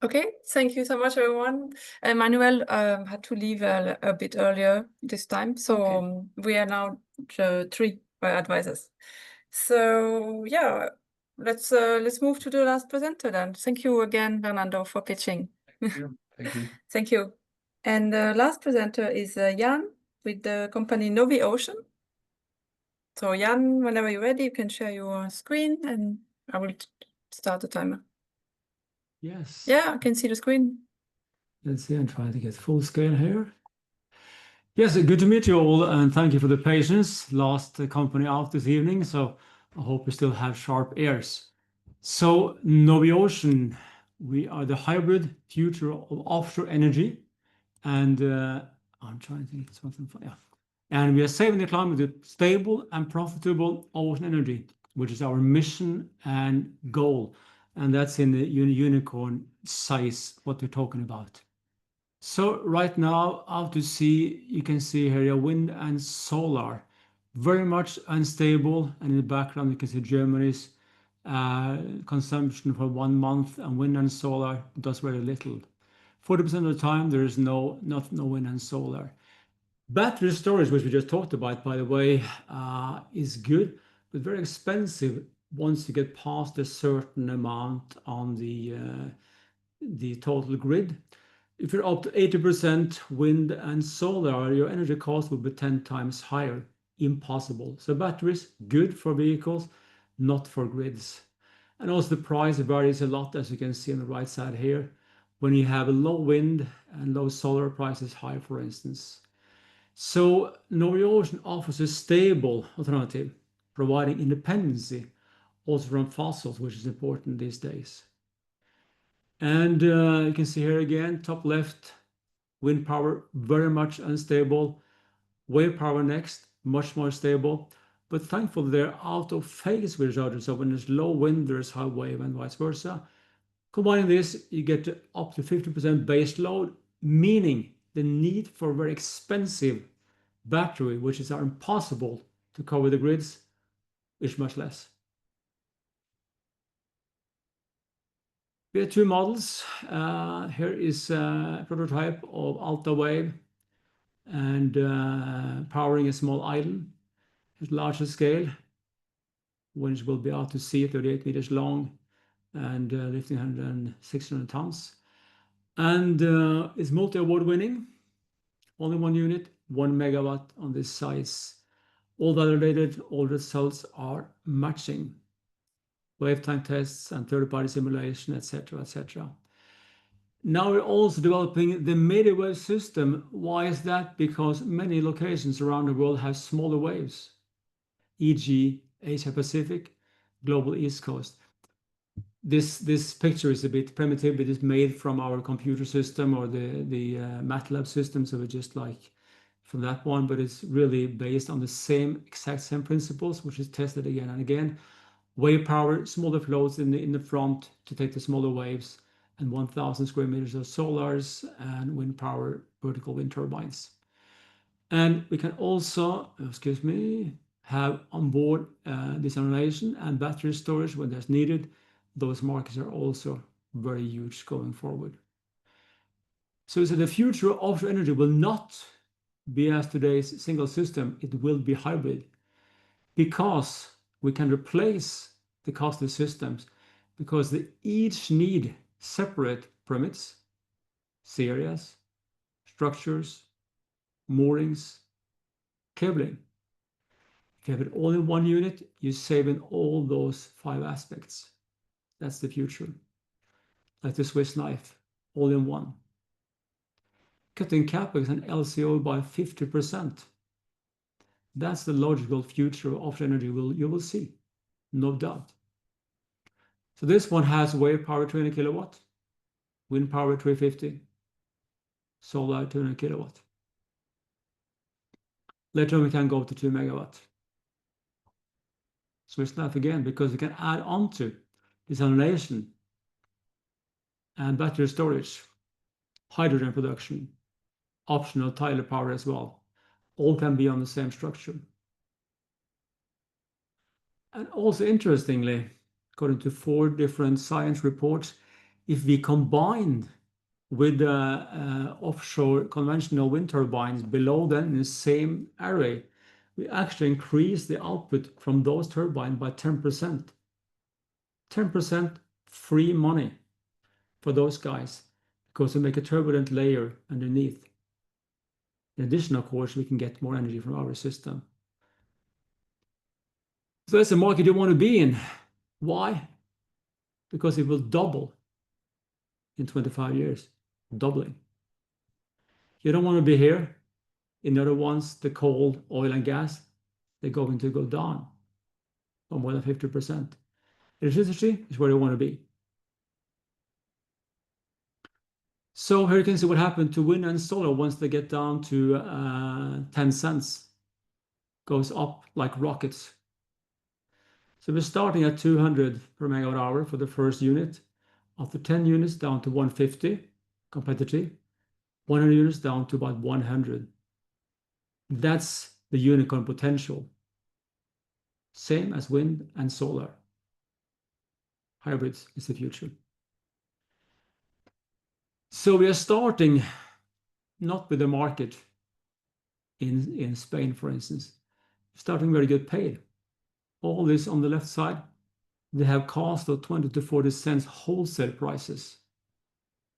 Okay, thank you so much, everyone. Manuel had to leave a bit earlier this time, so we are now 3 advisors. So yeah, let's move to the last presenter then. Thank you again, Fernando, for pitching. Thank you. Thank you. Thank you. And the last presenter is Jan with the company NoviOcean. So Jan, whenever you're ready, you can share your screen and I will start the timer. Yes. Yeah, I can see the screen. Let's see, I'm trying to get full scale here. Yes, good to meet you all, and thank you for the patience. Last company out this evening, so I hope you still have sharp ears. So NoviOcean, we are the hybrid future of offshore energy, and I'm trying to get something fun. Yeah. And we are saving the climate with stable and profitable ocean energy, which is our mission and goal. And that's in the unicorn size, what we're talking about. So right now, out to sea, you can see here wind and solar, very much unstable. And in the background, you can see Germany's consumption for 1 month, and wind and solar does very little. 40% of the time, there is no wind and solar. Battery storage, which we just talked about, by the way, is good, but very expensive once you get past a certain amount on the total grid. If you're up to 80% wind and solar, your energy cost will be 10 times higher. Impossible. So batteries, good for vehicles, not for grids. And also the price varies a lot, as you can see on the right side here. When you have a low wind and low solar, price is high, for instance. So NoviOcean offers a stable alternative, providing independency also from fossils, which is important these days. And you can see here again, top left, wind power, very much unstable. Wave power next, much more stable. But thankfully, they're out of phase with each other. So when there's low wind, there's high wave and vice versa. Combining this, you get up to 50% base load, meaning the need for very expensive battery, which is impossible to cover the grids, is much less. We have 2 models. Here is a prototype of Alta Wave and powering a small island at larger scale, which will be out to sea, 38 meters long and lifting 600 tons. And it's multi-award winning. Only 1 unit, 1 megawatt on this size. All validated, all results are matching. Wave time tests and third-party simulation, etc., etc. Now we're also developing the midi-wave system. Why is that? Because many locations around the world have smaller waves, e.g. Asia Pacific, global East Coast. This picture is a bit primitive. It is made from our computer system or the MATLAB system, so it's just like from that one, but it's really based on the exact same principles, which is tested again and again. Wave power, smaller floats in the front to take the smaller waves, and 1,000 square meters of solars and wind power, vertical wind turbines. And we can also, have on board desalination and battery storage when there's needed. Those markets are also very huge going forward. So the future of offshore energy will not be as today's single system. It will be hybrid, because we can replace the costly systems, because they each need separate permits, sea areas, structures, moorings, cabling. If you have it all in 1 unit, you save in all those 5 aspects. That's the future. Like the Swiss knife, all in one. Cutting capex and LCO by 50%. That's the logical future of offshore energy you will see, no doubt. So this one has wave power 20 kilowatt, wind power 350, solar 200 kilowatt. Later on we can go to 2 megawatt. Swiss knife again, because we can add on to desalination and battery storage. hydrogen production, optional tidal power as well. All can be on the same structure. And also interestingly, according to 4 different science reports, if we combined with offshore conventional wind turbines below them in the same array, we actually increase the output from those turbines by 10%. 10% free money for those guys because we make a turbulent layer underneath. In addition, of course, we can get more energy from our system. So that's a market you want to be in. Why? Because it will double in 25 years, doubling. You don't want to be here. In the other ones, the coal, oil, and gas, they're going to go down by more than 50%. Electricity is where you want to be. So here you can see what happened to wind and solar once they get down to 10 cents. Goes up like rockets. So we're starting at 200 per megawatt hour for the first unit. After 10 units down to 150, competitive. 100 units down to about 100. That's the unicorn potential. Same as wind and solar. Hybrids is the future. So we are starting not with the market in Spain, for instance. Starting very good paid. All this on the left side, they have cost of 20 to 40 cents wholesale prices.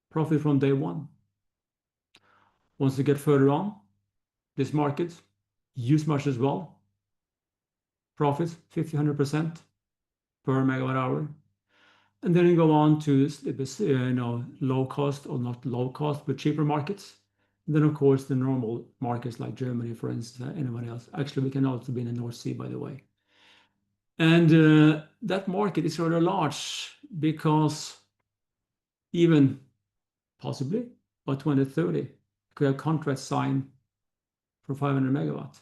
Profit from day one. Once you get further on, this market, use much as well. Profits 50-100% per megawatt hour. And then you go on to low cost or not low cost, but cheaper markets. And then, of course, the normal markets like Germany, for instance, anyone else. Actually, we can also be in the North Sea, by the way. And that market is rather large because even possibly by 2030, could have contracts signed for 500 megawatts.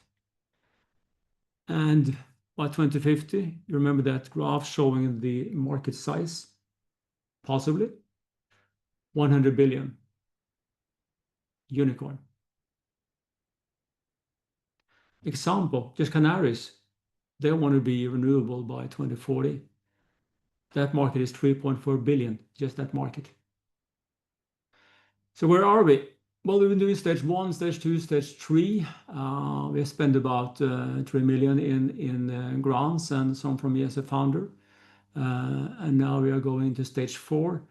And by 2050, you remember that graph showing the market size? Possibly 100 billion. Unicorn. Example, just Canaries. They want to be renewable by 2040. That market is 3.4 billion, just that market. So where are we? Well, we've been doing stage 1, stage 2, stage 3. We have spent about 3 million in grants and some from me as a founder. And now we are going to stage 4,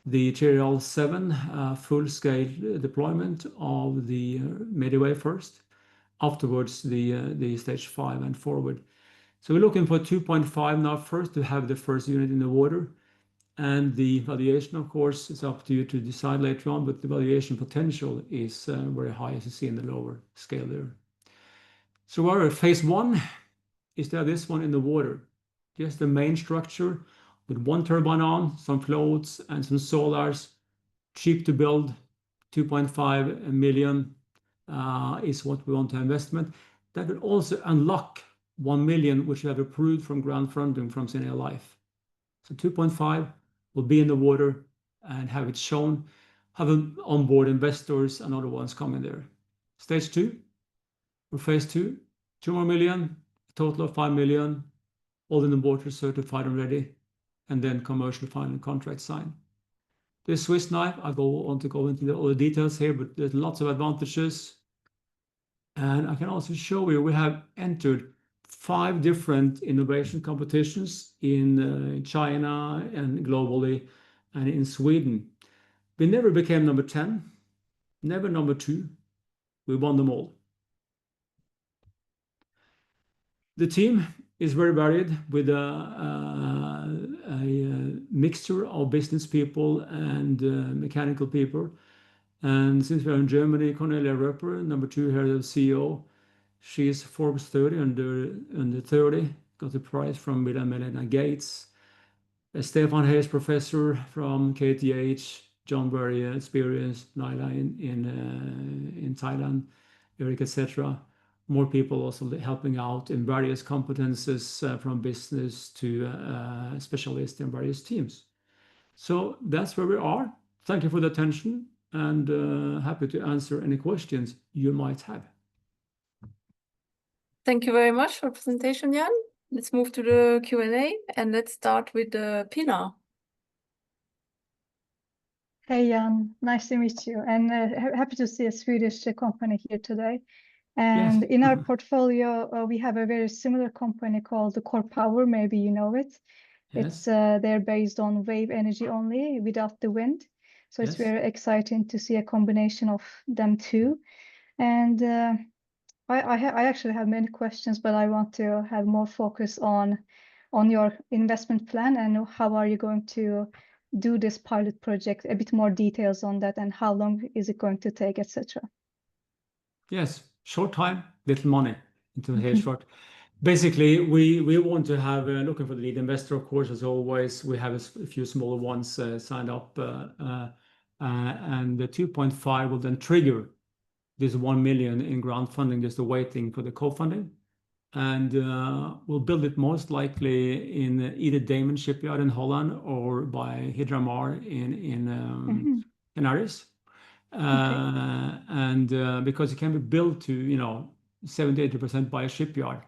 the Material 7 full-scale deployment of the Midway first. Afterwards, the stage 5 and forward. So we're looking for 2.5 now first to have the first unit in the water. And the valuation, of course, is up to you to decide later on, but the valuation potential is very high, as you see in the lower scale there. So our phase 1 is to have this one in the water. Just the main structure with 1 turbine on, some floats and some solars. Cheap to build, 2.5 million is what we want to investment. That will also unlock 1 million, which we have approved from grant funding from Celaya Life. So 2.5 will be in the water and have it shown, have onboard investors and other ones coming there. Stage 2, or phase 2, 2 more million, a total of 5 million, all in the water certified and ready, and then commercial final contract signed. This Swiss knife, I want to go into all the details here, but there's lots of advantages. And I can also show you, we have entered 5 different innovation competitions in China and globally and in Sweden. We never became number 10, never number 2. We won them all. The team is very varied with a mixture of business people and mechanical people. And since we're in Germany, Cornelia Röpper, number 2 here, the CEO, she's Forbes 30 under 30, got the prize from Bill and Melinda Gates. Stefan Hayes, professor from KTH, John very experienced, Naila in Thailand, Eric, etc. More people also helping out in various competences from business to specialists in various teams. So that's where we are. Thank you for the attention. and happy to answer any questions you might have. Thank you very much for the presentation, Jan. Let's move to the Q&A, and let's start with Pina. Hey, Jan, nice to meet you, and happy to see a Swedish company here today. And Yes. in our portfolio, we have a very similar company called the Core Power. Maybe you know it. It's Yes. they're based on wave energy only, without the wind. So it's Yes. very exciting to see a combination of them too. And I actually have many questions, but I want to have more focus on your investment plan and how are you going to do this pilot project, a bit more details on that, and how long is it going to take, etc. Yes, short time, little money into here short. Basically, we want to have looking for the lead investor, of course, as always. We have a few smaller ones signed up, and the 2.5 will then trigger this 1 million in grant funding, just waiting for the co-funding. And we'll build it most likely in either Deinland shipyard in Holland or by Hidramar in Canaries. And because it can be built to 70-80% by a shipyard,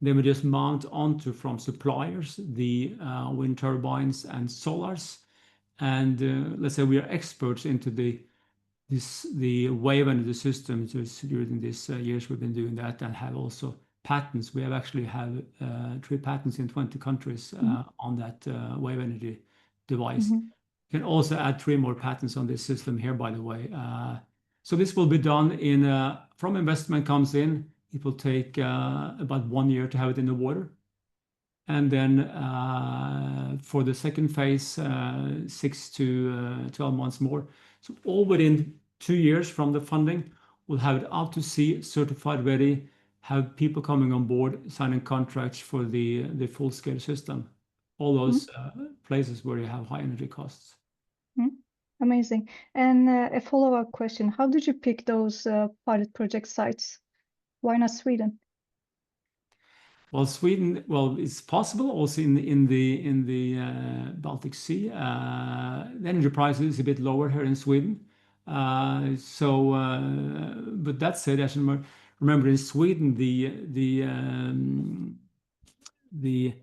then we just mount onto from suppliers the wind turbines and solars. And let's say we are experts into the wave energy systems during these years we've been doing that, and have also patents. We have actually have 3 patents in 20 countries on that wave energy device. Can also add 3 more patents on this system here, by the way. So this will be done from investment comes in. It will take about 1 year to have it in the water. And then for the second phase, 6 to 12 months more. So all within 2 years from the funding, we'll have it out to sea, certified, ready, have people coming on board, signing contracts for the full-scale system. All those places where you have high energy costs. Amazing. And a follow-up question: how did you pick those pilot project sites? Why not Sweden? Well, Sweden, it's possible also in the Baltic Sea. The energy price is a bit lower here in Sweden. But that said, I should remember in Sweden the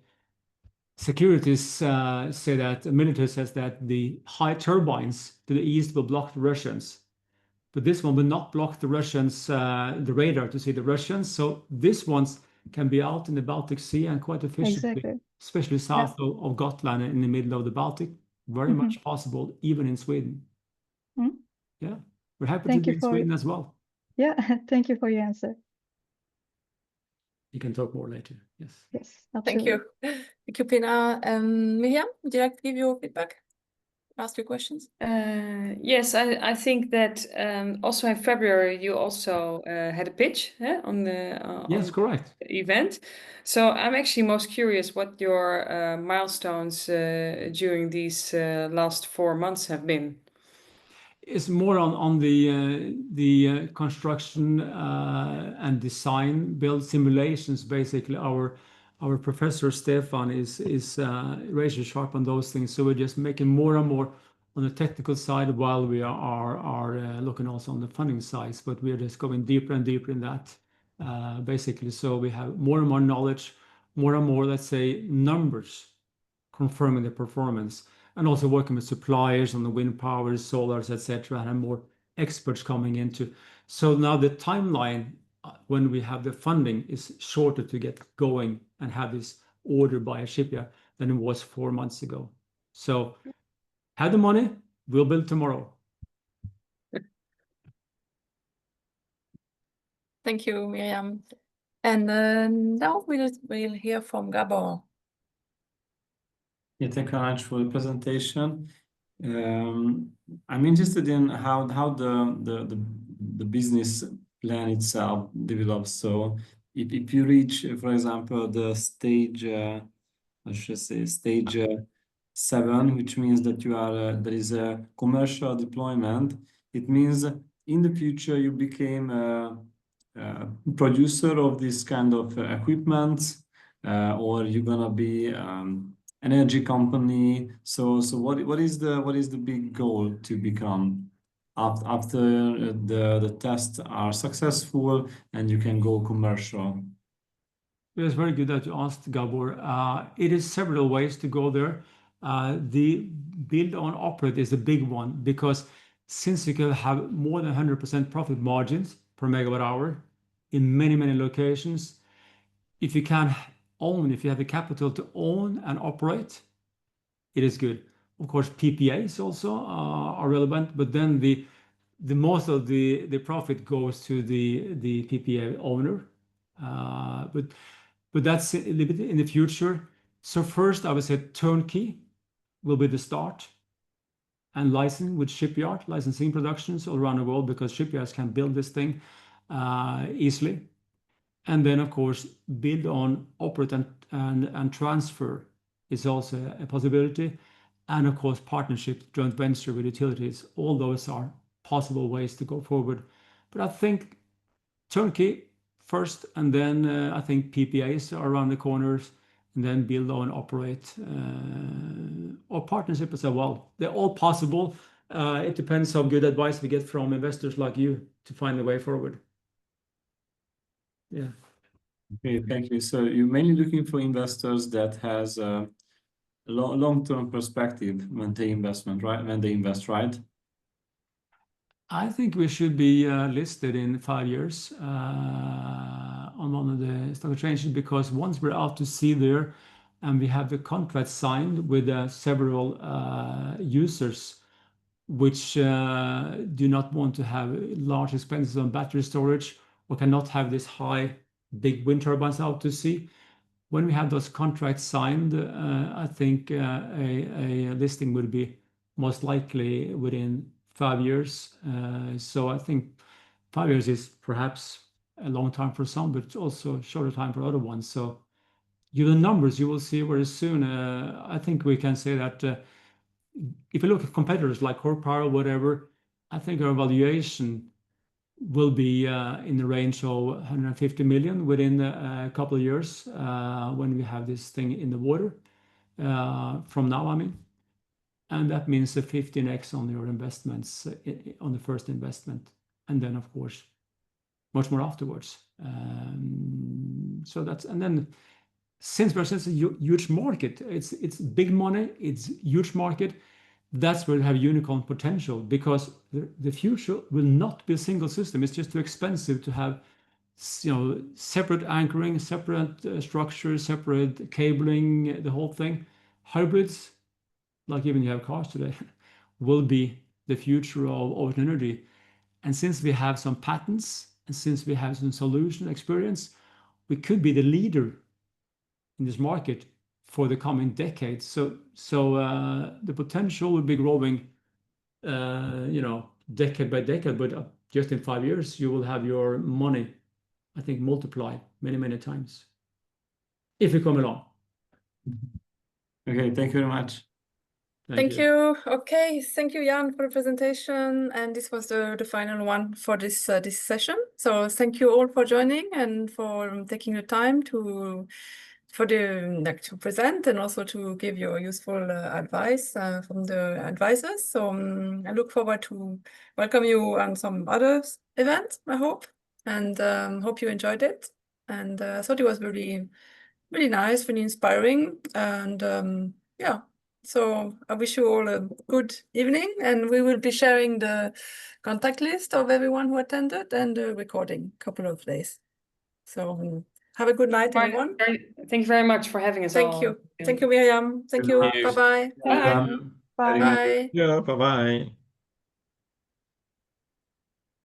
securities say that the military says that the high turbines to the east will block the Russians, but this one will not block the Russians, the radar to see the Russians. So this ones can be out in the Baltic Sea and quite efficiently, especially south of Gotland in the middle of the Baltic. Very much possible, even in Sweden. Yeah, we're happy to be in Sweden as well. Yeah, thank you for your answer. You can talk more later. Yes. Yes, Thank you. Thank you, Pina. Miriam, would you like to give your feedback? Ask your questions? Yes, I think that also in February you also had a pitch on the yes, correct. event. So I'm actually most curious what your milestones during these last 4 months have been. It's more on the construction and design, build simulations. Basically, our professor Stefan is razor sharp on those things. So we're just making more and more on the technical side while we are looking also on the funding side. But we are just going deeper and deeper in that, basically. So we have more and more knowledge, more and more, let's say, numbers confirming the performance. And also working with suppliers on the wind power, solars, etc., and more experts coming into. So now the timeline when we have the funding is shorter to get going and have this order by a shipyard than it was 4 months ago. So have the money, we'll build tomorrow. Thank you, Miriam. And now we'll hear from Gabor. Yeah, thank you very much for the presentation. I'm interested in how the business plan itself develops. So if you reach, for example, the stage, I should say stage 7, which means that you are there is a commercial deployment. It means in the future you became a producer of this kind of equipment, or you're gonna be energy company. So what is the big goal to become after the tests are successful and you can go commercial? It's very good that you asked, Gabor. It is several ways to go there. The build on operate is a big one because since you can have more than 100% profit margins per megawatt hour in many, many locations, if you have the capital to own and operate, it is good. Of course, PPAs also are relevant, but then the most of the profit goes to the PPA owner. But that's a little bit in the future. So first, I would say turnkey will be the start, and licensing with licensing productions all around the world, because shipyards can build this thing easily. And then, of course, build on, operate, and transfer is also a possibility. And of course, partnership, joint venture with utilities, all those are possible ways to go forward. But I think turnkey first, and then I think PPAs are around the corners, and then build on, operate, or partnership as well. They're all possible. It depends how good advice we get from investors like you to find the way forward. Yeah. Okay, thank you. So you're mainly looking for investors that has a long-term perspective when they invest, right? I think we should be listed in 5 years on one of the stock exchanges, because once we're out to sea there and we have the contract signed with several users which do not want to have large expenses on battery storage or cannot have this big wind turbines out to sea. When we have those contracts signed, I think a listing would be most likely within 5 years. So I think 5 years is perhaps a long time for some, but it's also a shorter time for other ones. So the numbers you will see very soon. I think we can say that if you look at competitors like Core Power or whatever, I think our valuation will be in the range of 150 million within a couple of years when we have this thing in the water from now, I mean. And that means a 15x on your investments on the first investment. And then, of course, much more afterwards. So that's, and then since there's a huge market, it's big money, it's huge market. That's where we have unicorn potential, because the future will not be a single system. It's just too expensive to have, separate anchoring, separate structures, separate cabling, the whole thing. Hybrids, like even you have cars today, will be the future of ocean energy. And since we have some patents and since we have some solution experience, we could be the leader in this market for the coming decades. So the potential will be growing, decade by decade, but just in 5 years, you will have your money, I think, multiplied many, many times if you come along. Okay, thank you very much. Thank you. Okay, thank you, Jan, for the presentation. And this was the final one for this session. So thank you all for joining and for taking the time to present and also to give your useful advice from the advisors. So I look forward to welcome you on some other events, I hope, and hope you enjoyed it. And I thought it was really, really nice, really inspiring, and yeah. So I wish you all a good evening, and we will be sharing the contact list of everyone who attended and the recording a couple of days. So have a good night, everyone. Thank you very much for having us all. Thank you. Thank you, Miriam. Thank you. Bye-bye. Bye. Bye. Yeah, bye-bye.